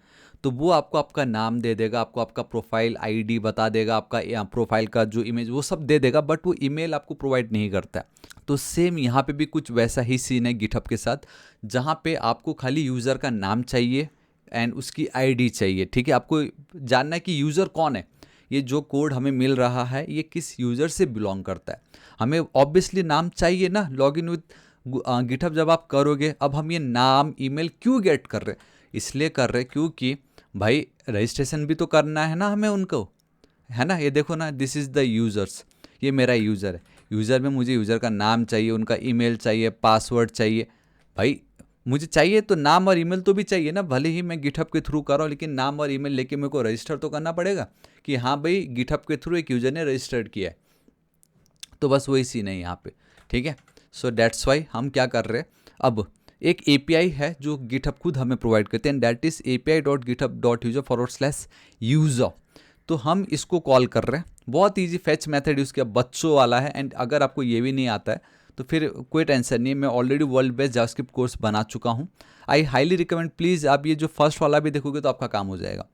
तो वो आपको आपका नाम दे देगा, आपको आपका प्रोफाइल आईडी बता देगा, आपका प्रोफाइल का जो इमेज वो सब दे देगा, बट वो ईमेल आपको प्रोवाइड नहीं करता है। तो सेम यहाँ पे भी कुछ वैसा ही सीन है गिटहब के साथ, जहाँ पे आपको खाली यूज़र का नाम चाहिए एंड उसकी आईडी चाहिए, ठीक है। आपको जानना है कि यूज़र कौन है, ये जो कोड हमें मिल रहा है ये किस यूज़र से बिलोंग करता है। हमें ऑब्वियसली नाम चाहिए ना, लॉग इन विद गिटहब जब आप करोगे। अब हम ये नाम ईमेल क्यों गेट कर रहे हैं, इसलिए कर रहे हैं क्योंकि भाई रजिस्ट्रेशन भी तो करना है ना हमें उनको, है ना। ये देखो ना, दिस इज़ द यूज़र्स, ये मेरा यूज़र है, यूज़र में मुझे यूज़र का नाम चाहिए, उनका ईमेल चाहिए, पासवर्ड चाहिए। भाई मुझे चाहिए तो नाम और ईमेल तो भी चाहिए ना, भले ही मैं गिटहब के थ्रू कर रहा हूँ, लेकिन नाम और ईमेल लेके मेरे को रजिस्टर तो करना पड़ेगा कि हाँ भाई गिटहब के थ्रू एक यूज़र ने रजिस्टर्ड किया है। तो बस वही सीन है यहाँ पे, ठीक है। सो दैट्स वाई हम क्या कर रहे हैं, अब एक एपीआई है जो गिटहब खुद हमें प्रोवाइड करते हैं, दैट इज़ api.github.user/user। तो हम इसको कॉल कर रहे हैं, बहुत ईजी फेच मेथड उसके बच्चों वाला है। एंड अगर आपको ये भी नहीं आता है तो फिर कोई टेंशन नहीं है, मैं already world best JavaScript course बना चुका हूँ। आई हाईली रिकमेंड, प्लीज़ आप ये जो फर्स्ट वाला भी देखोगे तो आपका काम हो जाएगा।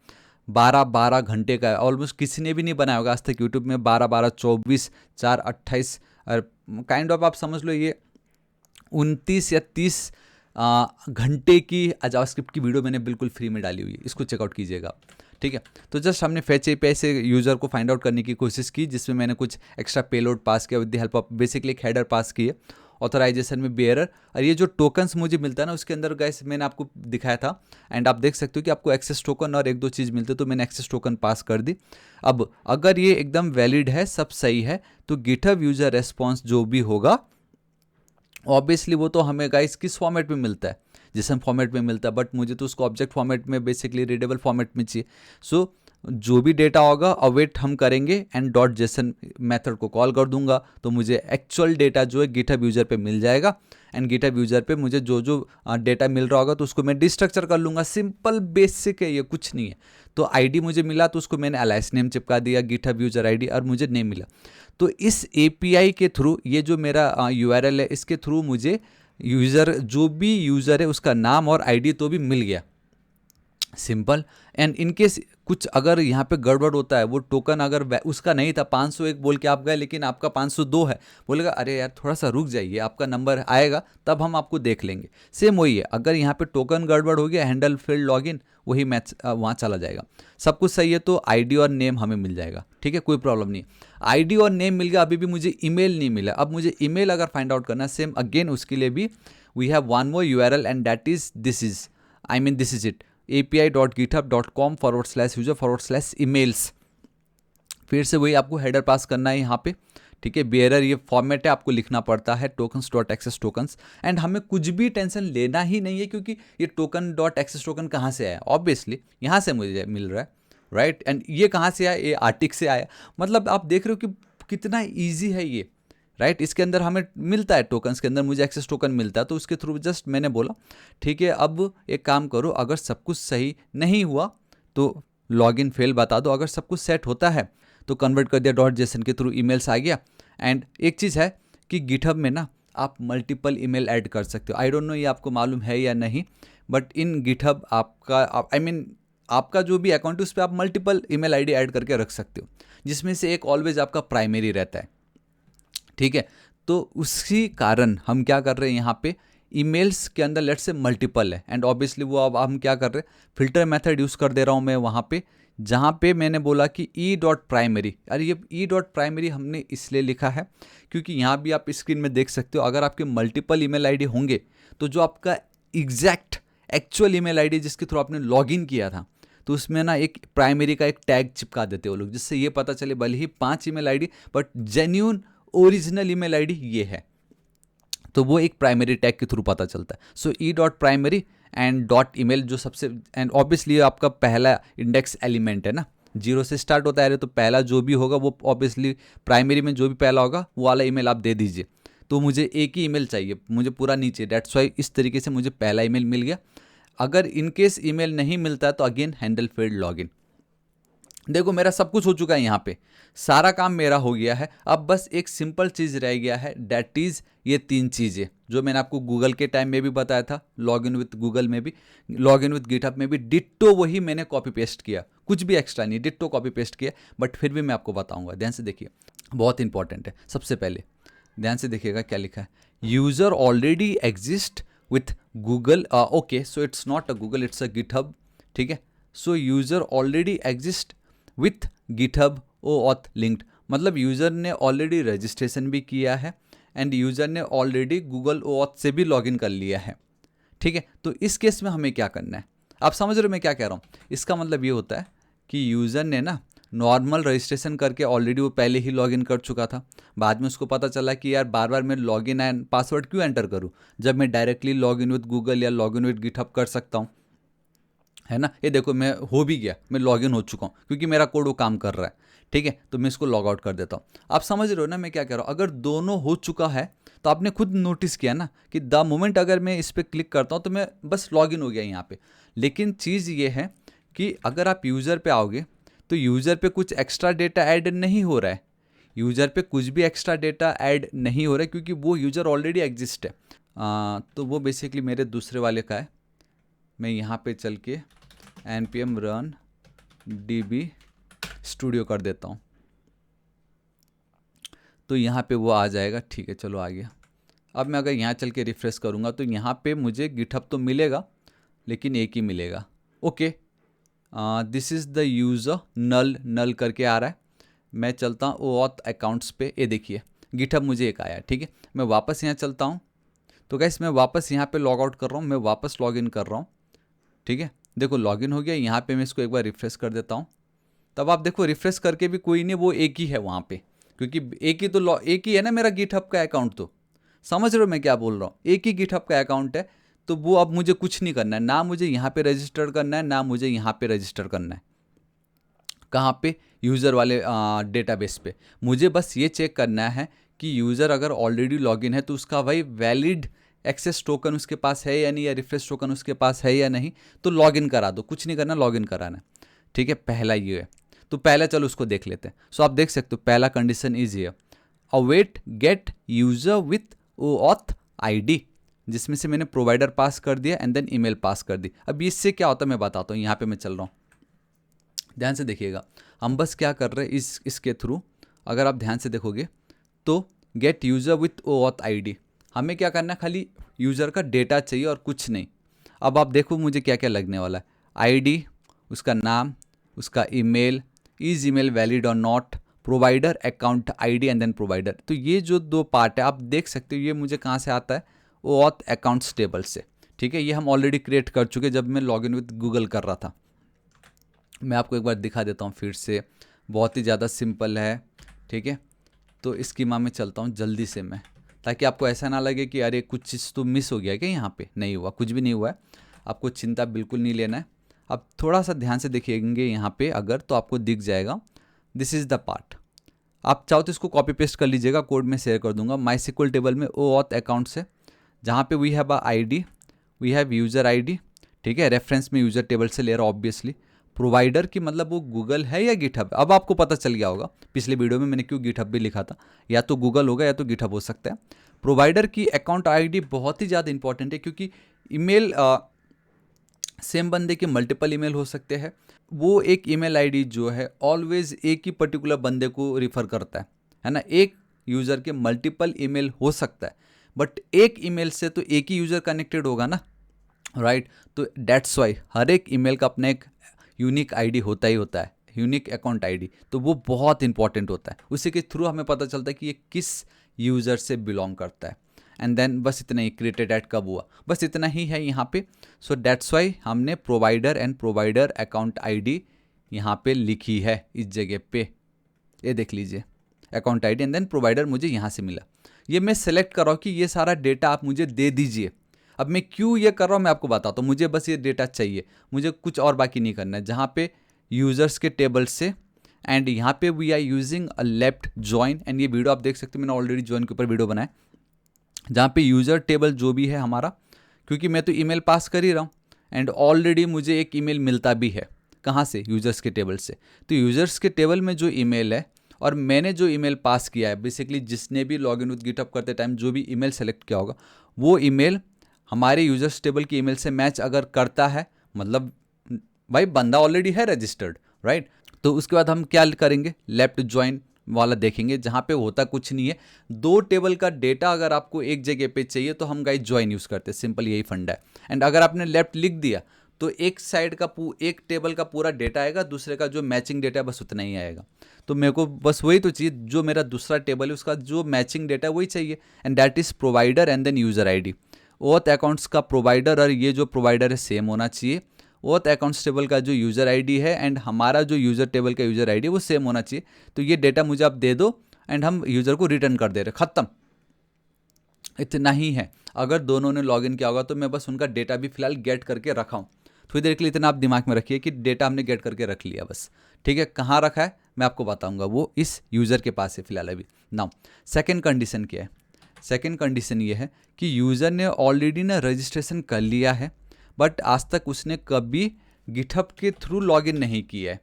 12-12 घंटे का है, ऑलमोस्ट किसी ने भी नहीं बनाया होगा आज तक यूट्यूब में। 12-12, 24, 4, 28 और काइंड ऑफ आप समझ लो ये 29 या 30 घंटे की जावास्क्रिप्ट की वीडियो मैंने बिल्कुल फ्री में डाली हुई है, इसको चेकआउट कीजिएगा आप, ठीक है। तो जस्ट हमने फेच एपीआई से यूज़र को फाइंड आउट करने की कोशिश की, जिसमें मैंने कुछ एक्स्ट्रा पेलोड पास किया with the help of basically एक हेडर पास किए, ऑथराइजेशन में बेयरर, और ये जो टोकन्स मुझे मिलता है ना उसके अंदर गाइस मैंने आपको दिखाया था, एंड आप देख सकते हो कि आपको एक्सेस टोकन और एक दो चीज़ मिलते, तो मैंने एक्सेस टोकन पास कर दी। अब अगर ये एकदम वैलिड है, सब सही है, तो गिटहब यूज़र रेस्पॉन्स जो भी होगा ऑब्वियसली वो तो हमें गाइस किस फॉर्मेट में मिलता है, जिसम फॉर्मेट में मिलता है, बट मुझे तो उसको ऑब्जेक्ट फॉर्मेट में बेसिकली रीडेबल फॉर्मेट में चाहिए। सो जो भी डेटा होगा अवेट हम करेंगे एंड डॉट जेसन मेथड को कॉल कर दूंगा, तो मुझे एक्चुअल डेटा जो है गिटहब यूज़र पे मिल जाएगा। एंड गिटहब यूज़र पे मुझे जो जो डेटा मिल रहा होगा तो उसको मैं डिस्ट्रक्चर कर लूँगा, सिंपल बेसिक है, ये कुछ नहीं है। तो आईडी मुझे मिला तो उसको मैंने अलाइस नेम चिपका दिया, गिटहब यूज़र आईडी, और मुझे नेम मिला। तो इस एपीआई के थ्रू, ये जो मेरा यूआरएल है इसके थ्रू मुझे यूज़र, जो भी यूज़र है उसका नाम और आईडी तो भी मिल गया, सिंपल। एंड इनकेस कुछ अगर यहाँ पे गड़बड़ होता है, वो टोकन अगर उसका नहीं था, 501 बोल के आप गए लेकिन आपका 502 है, बोलेगा अरे यार थोड़ा सा रुक जाइए, आपका नंबर आएगा तब हम आपको देख लेंगे। सेम वही है, अगर यहाँ पे टोकन गड़बड़ हो गया, हैंडल फील्ड लॉगिन, वही मैच वहाँ चला जाएगा। सब कुछ सही है तो आईडी और नेम हमें मिल जाएगा, ठीक है, कोई प्रॉब्लम नहीं। आईडी और नेम मिल गया, अभी भी मुझे ईमेल नहीं मिला। अब मुझे ईमेल अगर फाइंड आउट करना है, सेम अगेन उसके लिए भी we have one more URL, and that is this is it, api.github.com/user/emails। फिर से वही आपको हेडर पास करना है यहाँ पे, ठीक है। बेयरर ये फॉर्मेट है, आपको लिखना पड़ता है tokens.access tokens, एंड हमें कुछ भी टेंशन लेना ही नहीं है, क्योंकि ये token.access token कहाँ से आया, ऑब्वियसली यहाँ से मुझे मिल रहा है, राइट। एंड ये कहाँ से आया, ये आर्टिक से आया। मतलब आप देख रहे हो कि कितना ईजी है ये, राइट। इसके अंदर हमें मिलता है, टोकन्स के अंदर मुझे एक्सेस टोकन मिलता है, तो उसके थ्रू जस्ट मैंने बोला ठीक है। अब एक काम करो, अगर सब कुछ सही नहीं हुआ तो लॉगिन फेल बता दो, अगर सब कुछ सेट होता है तो कन्वर्ट कर दिया, डॉट जेसन के थ्रू ईमेल्स आ गया। एंड एक चीज़ है कि गिटहब में ना आप मल्टीपल ईमेल ऐड कर सकते हो, आई डोंट नो ये आपको मालूम है या नहीं, बट इन गिटहब आपका आपका जो भी अकाउंट है उस पर आप मल्टीपल ईमेल आईडी ऐड करके रख सकते हो, जिसमें से एक ऑलवेज आपका प्राइमरी रहता है, ठीक है। तो उसी कारण हम क्या कर रहे हैं यहाँ पे, ईमेल्स के अंदर लेट्स से मल्टीपल है, एंड ऑब्वियसली वो अब हम क्या कर रहे हैं, फिल्टर मेथड यूज़ कर दे रहा हूँ मैं वहाँ पे, जहाँ पे मैंने बोला कि ई डॉट प्राइमरी। अरे ये ई डॉट प्राइमरी हमने इसलिए लिखा है क्योंकि यहाँ भी आप स्क्रीन में देख सकते हो, अगर आपके मल्टीपल ईमेल आईडी होंगे तो जो आपका एग्जैक्ट एक्चुअल ईमेल आईडी जिसके थ्रू आपने लॉगिन किया था, तो उसमें ना एक प्राइमरी का एक टैग चिपका देते हो लोग, जिससे ये पता चले भले ही 5 email ID but genuine original email ID ये है, तो वो एक प्राइमरी टैग के थ्रू पता चलता है। So E dot primary and dot email जो सबसे, एंड ऑब्वियसली आपका पहला इंडेक्स एलिमेंट है ना, 0 से स्टार्ट होता है, तो पहला जो भी होगा वो ऑब्वियसली प्राइमरी में जो भी पहला होगा वो वाला ईमेल आप दे दीजिए। तो मुझे एक ही ईमेल चाहिए, मुझे पूरा नीचे, डेट्स वाई इस तरीके से मुझे पहला ईमेल मिल गया। अगर इनकेस ईमेल नहीं मिलता है तो अगेन हैंडल फेल्ड लॉगिन। देखो मेरा सब कुछ हो चुका है, यहाँ पे सारा काम मेरा हो गया है। अब बस एक सिंपल चीज़ रह गया है, डैट इज़ ये 3 चीज़ें जो मैंने आपको गूगल के टाइम में भी बताया था, लॉगिन विथ गूगल में भी, लॉगिन विथ गिटहब में भी डिट्टो वही मैंने कॉपी पेस्ट किया, कुछ भी एक्स्ट्रा नहीं, डिट्टो कॉपी पेस्ट किया। बट फिर भी मैं आपको बताऊंगा, ध्यान से देखिए, बहुत इंपॉर्टेंट है। सबसे पहले ध्यान से देखिएगा क्या लिखा है, user already exist with Google, okay so it's not a Google, it's a GitHub, ठीक है। सो user already exist with GitHub OAuth linked, मतलब यूज़र ने ऑलरेडी रजिस्ट्रेशन भी किया है एंड यूज़र ने ऑलरेडी गूगल OAuth से भी लॉगिन कर लिया है, ठीक है। तो इस केस में हमें क्या करना है, आप समझ रहे हो मैं क्या कह रहा हूँ। इसका मतलब ये होता है कि यूज़र ने ना नॉर्मल रजिस्ट्रेशन करके ऑलरेडी वो पहले ही लॉगिन कर चुका था, बाद में उसको पता चला कि यार बार बार मैं लॉगिन एंड पासवर्ड क्यों एंटर करूँ जब मैं डायरेक्टली लॉगिन विद गूगल या लॉगिन विद गिटहब कर सकता हूँ, है ना। ये देखो मैं हो भी गया, मैं लॉगिन हो चुका हूँ क्योंकि मेरा कोड वो काम कर रहा है, ठीक है। तो मैं इसको लॉग आउट कर देता हूँ। आप समझ रहे हो ना मैं क्या कह रहा हूँ। अगर दोनों हो चुका है तो आपने खुद नोटिस किया ना कि द मोमेंट अगर मैं इस पर क्लिक करता हूँ तो मैं बस लॉगिन हो गया यहाँ पे। लेकिन चीज़ ये है कि अगर आप यूज़र पे आओगे तो यूज़र पे कुछ एक्स्ट्रा डेटा ऐड नहीं हो रहा है, यूज़र पे कुछ भी एक्स्ट्रा डेटा ऐड नहीं हो रहा है क्योंकि वो यूज़र ऑलरेडी एग्जिस्ट है। तो वो बेसिकली मेरे दूसरे वाले का है। मैं यहाँ पे चल के npm run db स्टूडियो कर देता हूँ, तो यहाँ पे वो आ जाएगा, ठीक है चलो आ गया। अब मैं अगर यहाँ चल के रिफ्रेश करूँगा तो यहाँ पे मुझे गिटहब तो मिलेगा लेकिन एक ही मिलेगा, okay. This is the user null करके आ रहा है। मैं चलता हूँ OAuth अकाउंट्स पे, ये देखिए गिटहब मुझे एक आया, ठीक है। मैं वापस यहाँ चलता हूँ, तो गाइस मैं वापस यहाँ पे लॉग आउट कर रहा हूँ, मैं वापस लॉग इन कर रहा हूँ, ठीक है। देखो लॉगिन हो गया। यहाँ पे मैं इसको एक बार रिफ्रेश कर देता हूँ, तब आप देखो रिफ्रेश करके भी कोई नहीं, वो एक ही है वहाँ पे, क्योंकि एक ही है ना मेरा गिटहब का अकाउंट। तो समझ रहे हो मैं क्या बोल रहा हूँ, एक ही गिटहब का अकाउंट है। तो वो अब मुझे कुछ नहीं करना है, ना मुझे यहाँ पे रजिस्टर करना है ना मुझे यहाँ पे रजिस्टर करना है। कहाँ पे, यूज़र वाले डेटाबेस पे। मुझे बस ये चेक करना है कि यूज़र अगर ऑलरेडी लॉगिन है तो उसका भाई वैलिड एक्सेस टोकन उसके पास है या नहीं, या रिफ्रेश टोकन उसके पास है या नहीं, तो लॉगिन करा दो, कुछ नहीं करना, लॉगिन कराना है, ठीक है। पहला ये है, तो पहला चलो उसको देख लेते हैं। सो आप देख सकते हो पहला कंडीशन इज ये, await gate user with OAuth ID, जिसमें से मैंने प्रोवाइडर पास कर दिया एंड देन ईमेल पास कर दी। अब इससे क्या होता है मैं बताता हूँ। यहाँ पे मैं चल रहा हूँ, ध्यान से देखिएगा। हम बस क्या कर रहे हैं इसके थ्रू, अगर आप ध्यान से देखोगे तो gate user with OAuth ID, हमें क्या करना है, खाली यूज़र का डेटा चाहिए और कुछ नहीं। अब आप देखो मुझे क्या क्या लगने वाला है, ID, उसका नाम, उसका ईमेल, इज ईमेल वैलिड और not, provider account ID and then provider. तो ये जो 2 पार्ट है आप देख सकते हो, ये मुझे कहाँ से आता है, OAuth अकाउंट्स टेबल से, ठीक है। ये हम ऑलरेडी क्रिएट कर चुके जब मैं लॉगिन विद गूगल कर रहा था। मैं आपको एक बार दिखा देता हूँ फिर से, बहुत ही ज़्यादा सिंपल है, ठीक है। तो स्कीमा में चलता हूँ जल्दी से मैं, ताकि आपको ऐसा ना लगे कि अरे कुछ चीज़ तो मिस हो गया क्या, यहाँ पे नहीं हुआ, कुछ भी नहीं हुआ है। आपको चिंता बिल्कुल नहीं लेना है। अब थोड़ा सा ध्यान से देखिएंगे यहाँ पे अगर, तो आपको दिख जाएगा, दिस इज़ द पार्ट। आप चाहो तो इसको कॉपी पेस्ट कर लीजिएगा, कोड में शेयर कर दूंगा। MySQL टेबल में OAuth अकाउंट से, जहाँ पे we have ID, we have user ID, ठीक है। रेफरेंस में यूज़र टेबल से ले रहा हूँ ऑब्वियसली। प्रोवाइडर की मतलब वो गूगल है या गिटहब, अब आपको पता चल गया होगा पिछले वीडियो में मैंने क्यों गिटहब भी लिखा था, या तो गूगल होगा या तो गिटहब हो सकता है। प्रोवाइडर की अकाउंट ID बहुत ही ज़्यादा इंपॉर्टेंट है, क्योंकि ईमेल सेम बंदे के मल्टीपल ईमेल हो सकते हैं। वो एक ईमेल ID जो है ऑलवेज एक ही पर्टिकुलर बंदे को रिफ़र करता है ना। एक यूज़र के मल्टीपल ईमेल हो सकता है, बट एक ईमेल से तो एक ही यूज़र कनेक्टेड होगा ना, राइट। तो डेट्स वाई हर एक ईमेल का अपना एक यूनिक आईडी होता ही होता है, यूनिक अकाउंट आईडी, तो वो बहुत इंपॉर्टेंट होता है। उसी के थ्रू हमें पता चलता है कि ये किस यूज़र से बिलोंग करता है। एंड देन बस इतना ही, क्रिएटेड एट कब हुआ, बस इतना ही है यहाँ पे। सो डेट्स वाई हमने provider and provider account ID यहाँ पे लिखी है इस जगह पे, ये देख लीजिए, account ID and then provider मुझे यहाँ से मिला। ये मैं सेलेक्ट कर रहा हूँ कि ये सारा डेटा आप मुझे दे दीजिए। अब मैं क्यों ये कर रहा हूँ मैं आपको बताता हूँ, मुझे बस ये डेटा चाहिए, मुझे कुछ और बाकी नहीं करना है। जहाँ पे यूज़र्स के टेबल से एंड यहाँ पे we are using a left join, and ये वीडियो आप देख सकते हो, मैंने ऑलरेडी जॉइन के ऊपर वीडियो बनाया, जहाँ पे यूज़र टेबल जो भी है हमारा, क्योंकि मैं तो ईमेल पास कर ही रहा हूँ एंड ऑलरेडी मुझे एक ईमेल मिलता भी है, कहाँ से, यूज़र्स के टेबल से। तो यूज़र्स के टेबल में जो ईमेल है और मैंने जो ईमेल पास किया है, बेसिकली जिसने भी लॉगिन विद गिटहब करते टाइम जो भी ईमेल सेलेक्ट किया होगा, वो ईमेल हमारे यूज़र्स टेबल की ईमेल से मैच अगर करता है, मतलब भाई बंदा ऑलरेडी है रजिस्टर्ड, राइट। तो उसके बाद हम क्या करेंगे, लेफ्ट ज्वाइन वाला देखेंगे, जहाँ पे होता कुछ नहीं है। दो टेबल का डेटा अगर आपको एक जगह पे चाहिए तो हम गाइस ज्वाइन यूज़ करते हैं, सिंपल यही फंडा है। एंड अगर आपने लेफ्ट लिख दिया तो एक साइड का एक टेबल का पूरा डेटा आएगा, दूसरे का जो मैचिंग डेटा है बस उतना ही आएगा। तो मेरे को बस वही तो चाहिए, जो मेरा दूसरा टेबल है उसका जो मैचिंग डेटा है वही चाहिए, and that is provider and then user ID. OAuth accounts का प्रोवाइडर और ये जो प्रोवाइडर है सेम होना चाहिए। ओथ अकाउंट्स टेबल का जो यूज़र आईडी है एंड हमारा जो यूज़र टेबल का यूज़र आईडी है वो सेम होना चाहिए। तो ये डेटा मुझे आप दे दो एंड हम यूज़र को रिटर्न कर दे रहे, ख़त्म, इतना ही है। अगर दोनों ने लॉगिन किया होगा तो मैं बस उनका डेटा भी फिलहाल गेट करके रखा हूँ। थोड़ी देर के लिए इतना आप दिमाग में रखिए कि डेटा हमने गेट करके रख लिया बस, ठीक है। कहाँ रखा है मैं आपको बताऊँगा, वो इस यूज़र के पास है फिलहाल अभी। नाउ सेकेंड कंडीशन क्या है, सेकेंड कंडीशन ये है कि यूज़र ने ऑलरेडी ना रजिस्ट्रेशन कर लिया है, बट आज तक उसने कभी गिटहब के थ्रू लॉगिन नहीं किया है।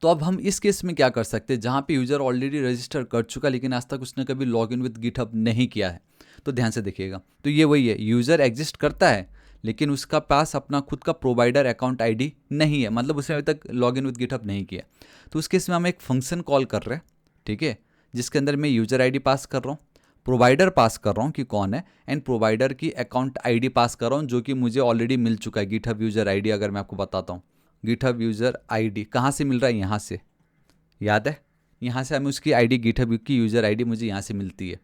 तो अब हम इस केस में क्या कर सकते हैं, जहाँ पे यूज़र ऑलरेडी रजिस्टर कर चुका लेकिन आज तक उसने कभी लॉगिन विद गिटहब नहीं किया है। तो ध्यान से देखिएगा, तो ये वही है, यूज़र एग्जिस्ट करता है लेकिन उसका पास अपना खुद का प्रोवाइडर अकाउंट आईडी नहीं है, मतलब उसने अभी तक लॉगिन विद गिटहब नहीं किया। तो उस केस में हम एक फंक्शन कॉल कर रहे हैं, ठीक है, जिसके अंदर मैं यूज़र आईडी पास कर रहा हूँ, प्रोवाइडर पास कर रहा हूँ कि कौन है, एंड प्रोवाइडर की अकाउंट आईडी पास कर रहा हूँ जो कि मुझे ऑलरेडी मिल चुका है। गिटहब यूज़र आईडी अगर मैं आपको बताता हूँ, गिटहब यूज़र आईडी कहाँ से मिल रहा है, यहाँ से, याद है, यहाँ से हमें उसकी आईडी, गिटहब की यूज़र आईडी मुझे यहाँ से मिलती है।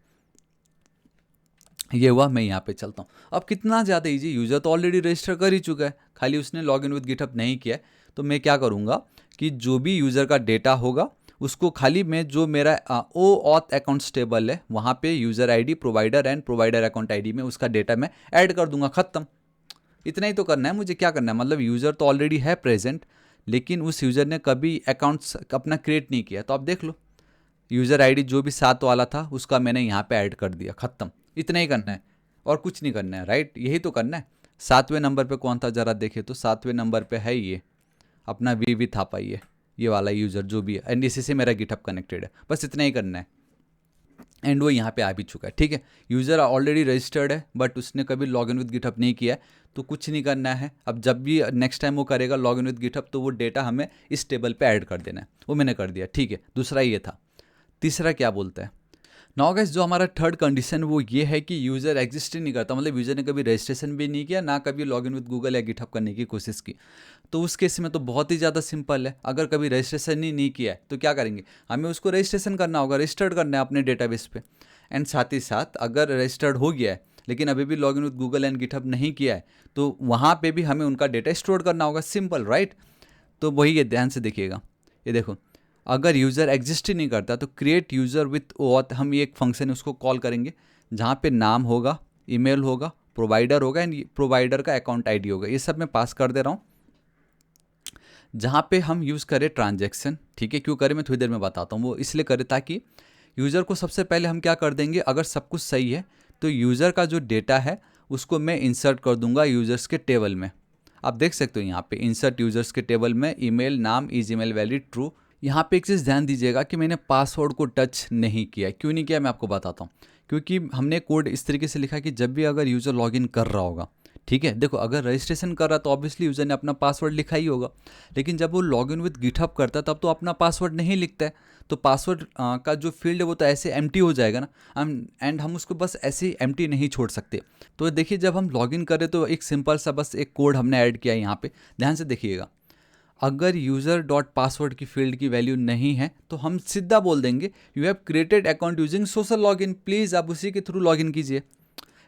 ये हुआ, मैं यहाँ पे चलता हूँ। अब कितना ज़्यादा इजी, यूज़र तो ऑलरेडी रजिस्टर कर ही चुका है, खाली उसने लॉगिन विद गिटहब नहीं किया है। तो मैं क्या करूँगा कि जो भी यूज़र का डेटा होगा उसको खाली मैं जो मेरा ओ ऑथ अकाउंट्स टेबल है वहाँ पे user ID, provider and provider account ID में उसका डेटा मैं ऐड कर दूंगा, ख़त्म। इतना ही तो करना है मुझे, क्या करना है, मतलब यूज़र तो ऑलरेडी है प्रेजेंट लेकिन उस यूज़र ने कभी अकाउंट्स अपना क्रिएट नहीं किया। तो आप देख लो, यूज़र आईडी जो भी 7 वाला था उसका मैंने यहाँ पे ऐड कर दिया, ख़त्म। इतना ही करना है और कुछ नहीं करना है, राइट, यही तो करना है। 7वें नंबर पे कौन था जरा देखे तो, 7वें नंबर पे है ये अपना वी थापा, ये वाला यूज़र जो भी है, एंड इसी से मेरा गिटहब कनेक्टेड है, बस इतना ही करना है। एंड वो यहाँ पे आ भी चुका है, ठीक है। यूज़र ऑलरेडी रजिस्टर्ड है बट उसने कभी लॉगिन विद गिटहब नहीं किया है, तो कुछ नहीं करना है। अब जब भी नेक्स्ट टाइम वो करेगा लॉगिन विद गिटहब तो वो डेटा हमें इस टेबल पे ऐड कर देना है, वो मैंने कर दिया, ठीक है। दूसरा ये था। तीसरा क्या बोलता है, नाउ गाइस जो हमारा थर्ड कंडीशन वो ये है कि यूज़र एग्जिस्ट ही नहीं करता, मतलब यूज़र ने कभी रजिस्ट्रेशन भी नहीं किया, ना कभी लॉगिन विद गूगल या गिटहब करने की कोशिश की। तो उस केस में तो बहुत ही ज़्यादा सिंपल है, अगर कभी रजिस्ट्रेशन ही नहीं किया है तो क्या करेंगे, हमें उसको रजिस्ट्रेशन करना होगा, रजिस्टर्ड करना है अपने डेटाबेस पे। एंड साथ ही साथ अगर रजिस्टर्ड हो गया है लेकिन अभी भी login with Google and GitHub नहीं किया है तो वहाँ पे भी हमें उनका डेटा स्टोर करना होगा, सिंपल, राइट। तो वही है, ध्यान से देखिएगा, ये देखो, अगर यूज़र एग्जिस्ट ही नहीं करता तो क्रिएट यूज़र विथ ओथ, हम ये एक फंक्शन है उसको कॉल करेंगे जहाँ पे नाम होगा, ईमेल होगा, प्रोवाइडर होगा एंड प्रोवाइडर का अकाउंट आईडी होगा, ये सब मैं पास कर दे रहा हूँ। जहाँ पे हम यूज़ करें ट्रांजैक्शन, ठीक है, क्यों करें मैं थोड़ी देर में बताता हूँ। वो इसलिए करें ताकि यूज़र को सबसे पहले हम क्या कर देंगे, अगर सब कुछ सही है तो यूज़र का जो डेटा है उसको मैं इंसर्ट कर दूंगा यूज़र्स के टेबल में। आप देख सकते हो यहाँ पे इंसर्ट यूज़र्स के टेबल में, ईमेल नाम इज ईमेल वैलिड ट्रू। यहाँ पे एक चीज़ ध्यान दीजिएगा कि मैंने पासवर्ड को टच नहीं किया, क्यों नहीं किया मैं आपको बताता हूँ। क्योंकि हमने कोड इस तरीके से लिखा कि जब भी अगर यूज़र लॉगिन कर रहा होगा, ठीक है, देखो अगर रजिस्ट्रेशन कर रहा तो ऑब्वियसली यूज़र ने अपना पासवर्ड लिखा ही होगा, लेकिन जब वो लॉगिन विद गिटहब करता है तब तो अपना पासवर्ड नहीं लिखता है, तो पासवर्ड का जो फील्ड है वो तो ऐसे एम्प्टी हो जाएगा ना, एंड हम उसको बस ऐसे ही एम्प्टी नहीं छोड़ सकते। तो देखिए जब हम लॉगिन करें तो एक सिंपल सा बस एक कोड हमने ऐड किया यहाँ पे, ध्यान से देखिएगा। अगर यूज़र डॉट पासवर्ड की फील्ड की वैल्यू नहीं है तो हम सीधा बोल देंगे you have created account using social login, please आप उसी के थ्रू लॉगिन कीजिए,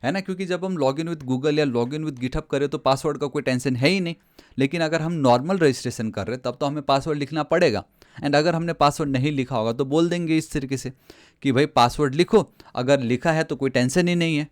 है ना, क्योंकि जब हम लॉगिन विद गूगल या लॉगिन विद गिटहब करें तो पासवर्ड का कोई टेंशन है ही नहीं। लेकिन अगर हम नॉर्मल रजिस्ट्रेशन कर रहे हैं तब तो हमें पासवर्ड लिखना पड़ेगा, एंड अगर हमने पासवर्ड नहीं लिखा होगा तो बोल देंगे इस तरीके से कि भाई पासवर्ड लिखो, अगर लिखा है तो कोई टेंशन ही नहीं है।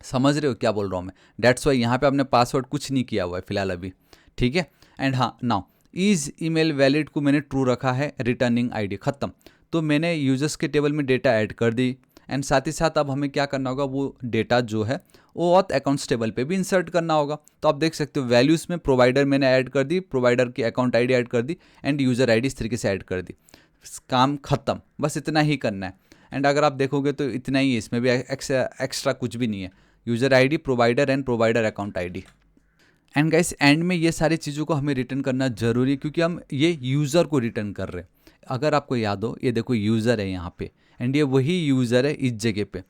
समझ रहे हो क्या बोल रहा हूँ मैं? डेट्स वाई यहाँ पे आपने पासवर्ड कुछ नहीं किया हुआ है फिलहाल अभी, ठीक है। एंड हाँ, नाउ इज ईमेल वैलिड को मैंने ट्रू रखा है, रिटर्निंग आईडी खत्म, तो मैंने यूजर्स के टेबल में डेटा ऐड कर दी। एंड साथ ही साथ अब हमें क्या करना होगा, वो डेटा जो है वो ऑथ अकाउंट्स टेबल पे भी इंसर्ट करना होगा। तो आप देख सकते हो वैल्यूज़ में प्रोवाइडर मैंने ऐड कर दी, प्रोवाइडर की अकाउंट आईडी ऐड कर दी, एंड यूज़र आईडी इस तरीके से ऐड कर दी। काम खत्म, बस इतना ही करना है। एंड अगर आप देखोगे तो इतना ही है, इसमें भी एक्स्ट्रा कुछ भी नहीं है, user ID, provider and provider account ID. And guys and में ये सारी चीज़ों को हमें रिटर्न करना जरूरी है, क्योंकि हम ये यूज़र को रिटर्न कर रहे हैं। अगर आपको याद हो, ये देखो यूज़र है यहाँ पे, एंड ये वही यूज़र है इस जगह पे,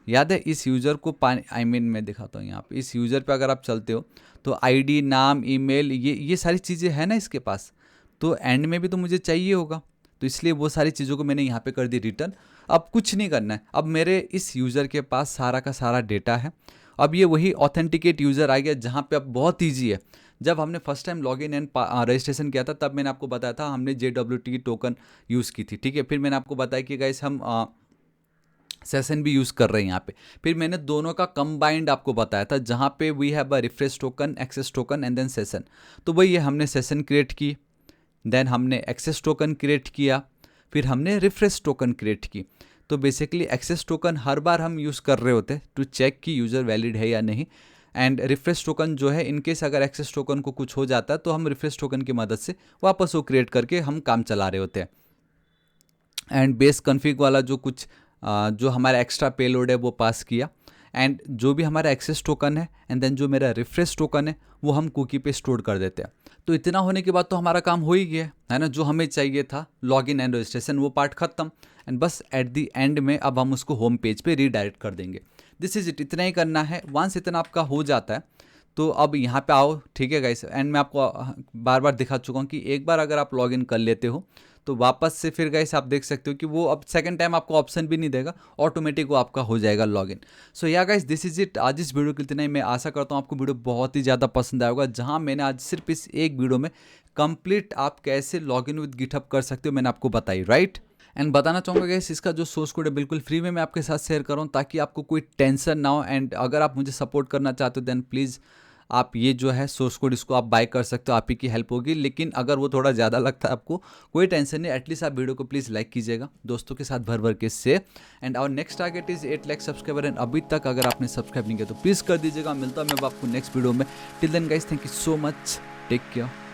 याद है इस यूज़र को मैं दिखाता हूँ यहाँ पे, इस यूज़र पे अगर आप चलते हो तो आईडी, नाम, ईमेल, ये सारी चीज़ें हैं ना इसके पास, तो एंड में भी तो मुझे चाहिए होगा, तो इसलिए वो सारी चीज़ों को मैंने यहाँ पे कर दी रिटर्न। अब कुछ नहीं करना है, अब मेरे इस यूज़र के पास सारा का सारा डेटा है। अब ये वही ऑथेंटिकेट यूज़र आ गया, जहाँ पे अब बहुत ईजी है। जब हमने first time login and registration किया था तब मैंने आपको बताया था हमने JWT टोकन यूज़ की थी, ठीक है। फिर मैंने आपको बताया कि गाइस हम सेशन भी यूज़ कर रहे हैं यहाँ पे। फिर मैंने दोनों का कंबाइंड आपको बताया था, जहाँ पे we have a refresh token, access token and then session. तो वही है, हमने सेशन क्रिएट की, देन हमने एक्सेस टोकन क्रिएट किया, फिर हमने रिफ्रेश टोकन क्रिएट की। तो बेसिकली एक्सेस टोकन हर बार हम यूज़ कर रहे होते हैं टू चेक कि यूज़र वैलिड है या नहीं, एंड रिफ्रेश टोकन जो है इनकेस अगर एक्सेस टोकन को कुछ हो जाता है तो हम रिफ्रेश टोकन की मदद से वापस वो क्रिएट करके हम काम चला रहे होते हैं। एंड बेस कन्फिग वाला जो कुछ जो हमारा एक्स्ट्रा पेलोड है वो पास किया, एंड जो भी हमारा एक्सेस टोकन है एंड देन जो मेरा रिफ्रेश टोकन है वो हम कुकी पे स्टोर कर देते हैं। तो इतना होने के बाद तो हमारा काम हो ही गया है ना, जो हमें चाहिए था लॉगिन एंड रजिस्ट्रेशन वो पार्ट खत्म, एंड बस एट दी एंड में अब हम उसको होम पेज पे रीडायरेक्ट कर देंगे। दिस इज इट, इतना ही करना है। वंस इतना आपका हो जाता है तो अब यहाँ पे आओ, ठीक है गाइस। एंड मैं आपको बार बार दिखा चुका हूँ कि एक बार अगर आप लॉगिन कर लेते हो तो वापस से फिर गाइस आप देख सकते हो कि वो अब सेकंड टाइम आपको ऑप्शन भी नहीं देगा, ऑटोमेटिक वो आपका हो जाएगा लॉगिन। सो या गाइस दिस इज इट, आज इस वीडियो के इतना ही। मैं आशा करता हूँ आपको वीडियो बहुत ही ज़्यादा पसंद आएगा, जहाँ मैंने आज सिर्फ इस एक वीडियो में कंप्लीट आप कैसे लॉगिन विद गिटहब कर सकते हो मैंने आपको बताई, राइट। एंड बताना चाहूँगा गाइस इसका जो सोर्स कोड है बिल्कुल फ्री में मैं आपके साथ शेयर कर रहा हूँ, ताकि आपको कोई टेंशन ना हो। एंड अगर आप मुझे सपोर्ट करना चाहते हो देन प्लीज़ आप ये जो है सोर्स कोड इसको आप बाय कर सकते हो, आप ही की हेल्प होगी। लेकिन अगर वो थोड़ा ज़्यादा लगता है आपको, कोई टेंशन नहीं, एटलीस्ट आप वीडियो को प्लीज़ लाइक कीजिएगा, दोस्तों के साथ भर भर के share. And our next target is 8 lakh subscriber, and अभी तक अगर आपने सब्सक्राइब नहीं किया तो प्लीज़ कर दीजिएगा। मिलता हूँ मैं आपको नेक्स्ट वीडियो में। Till then guys, thank you so much, take care.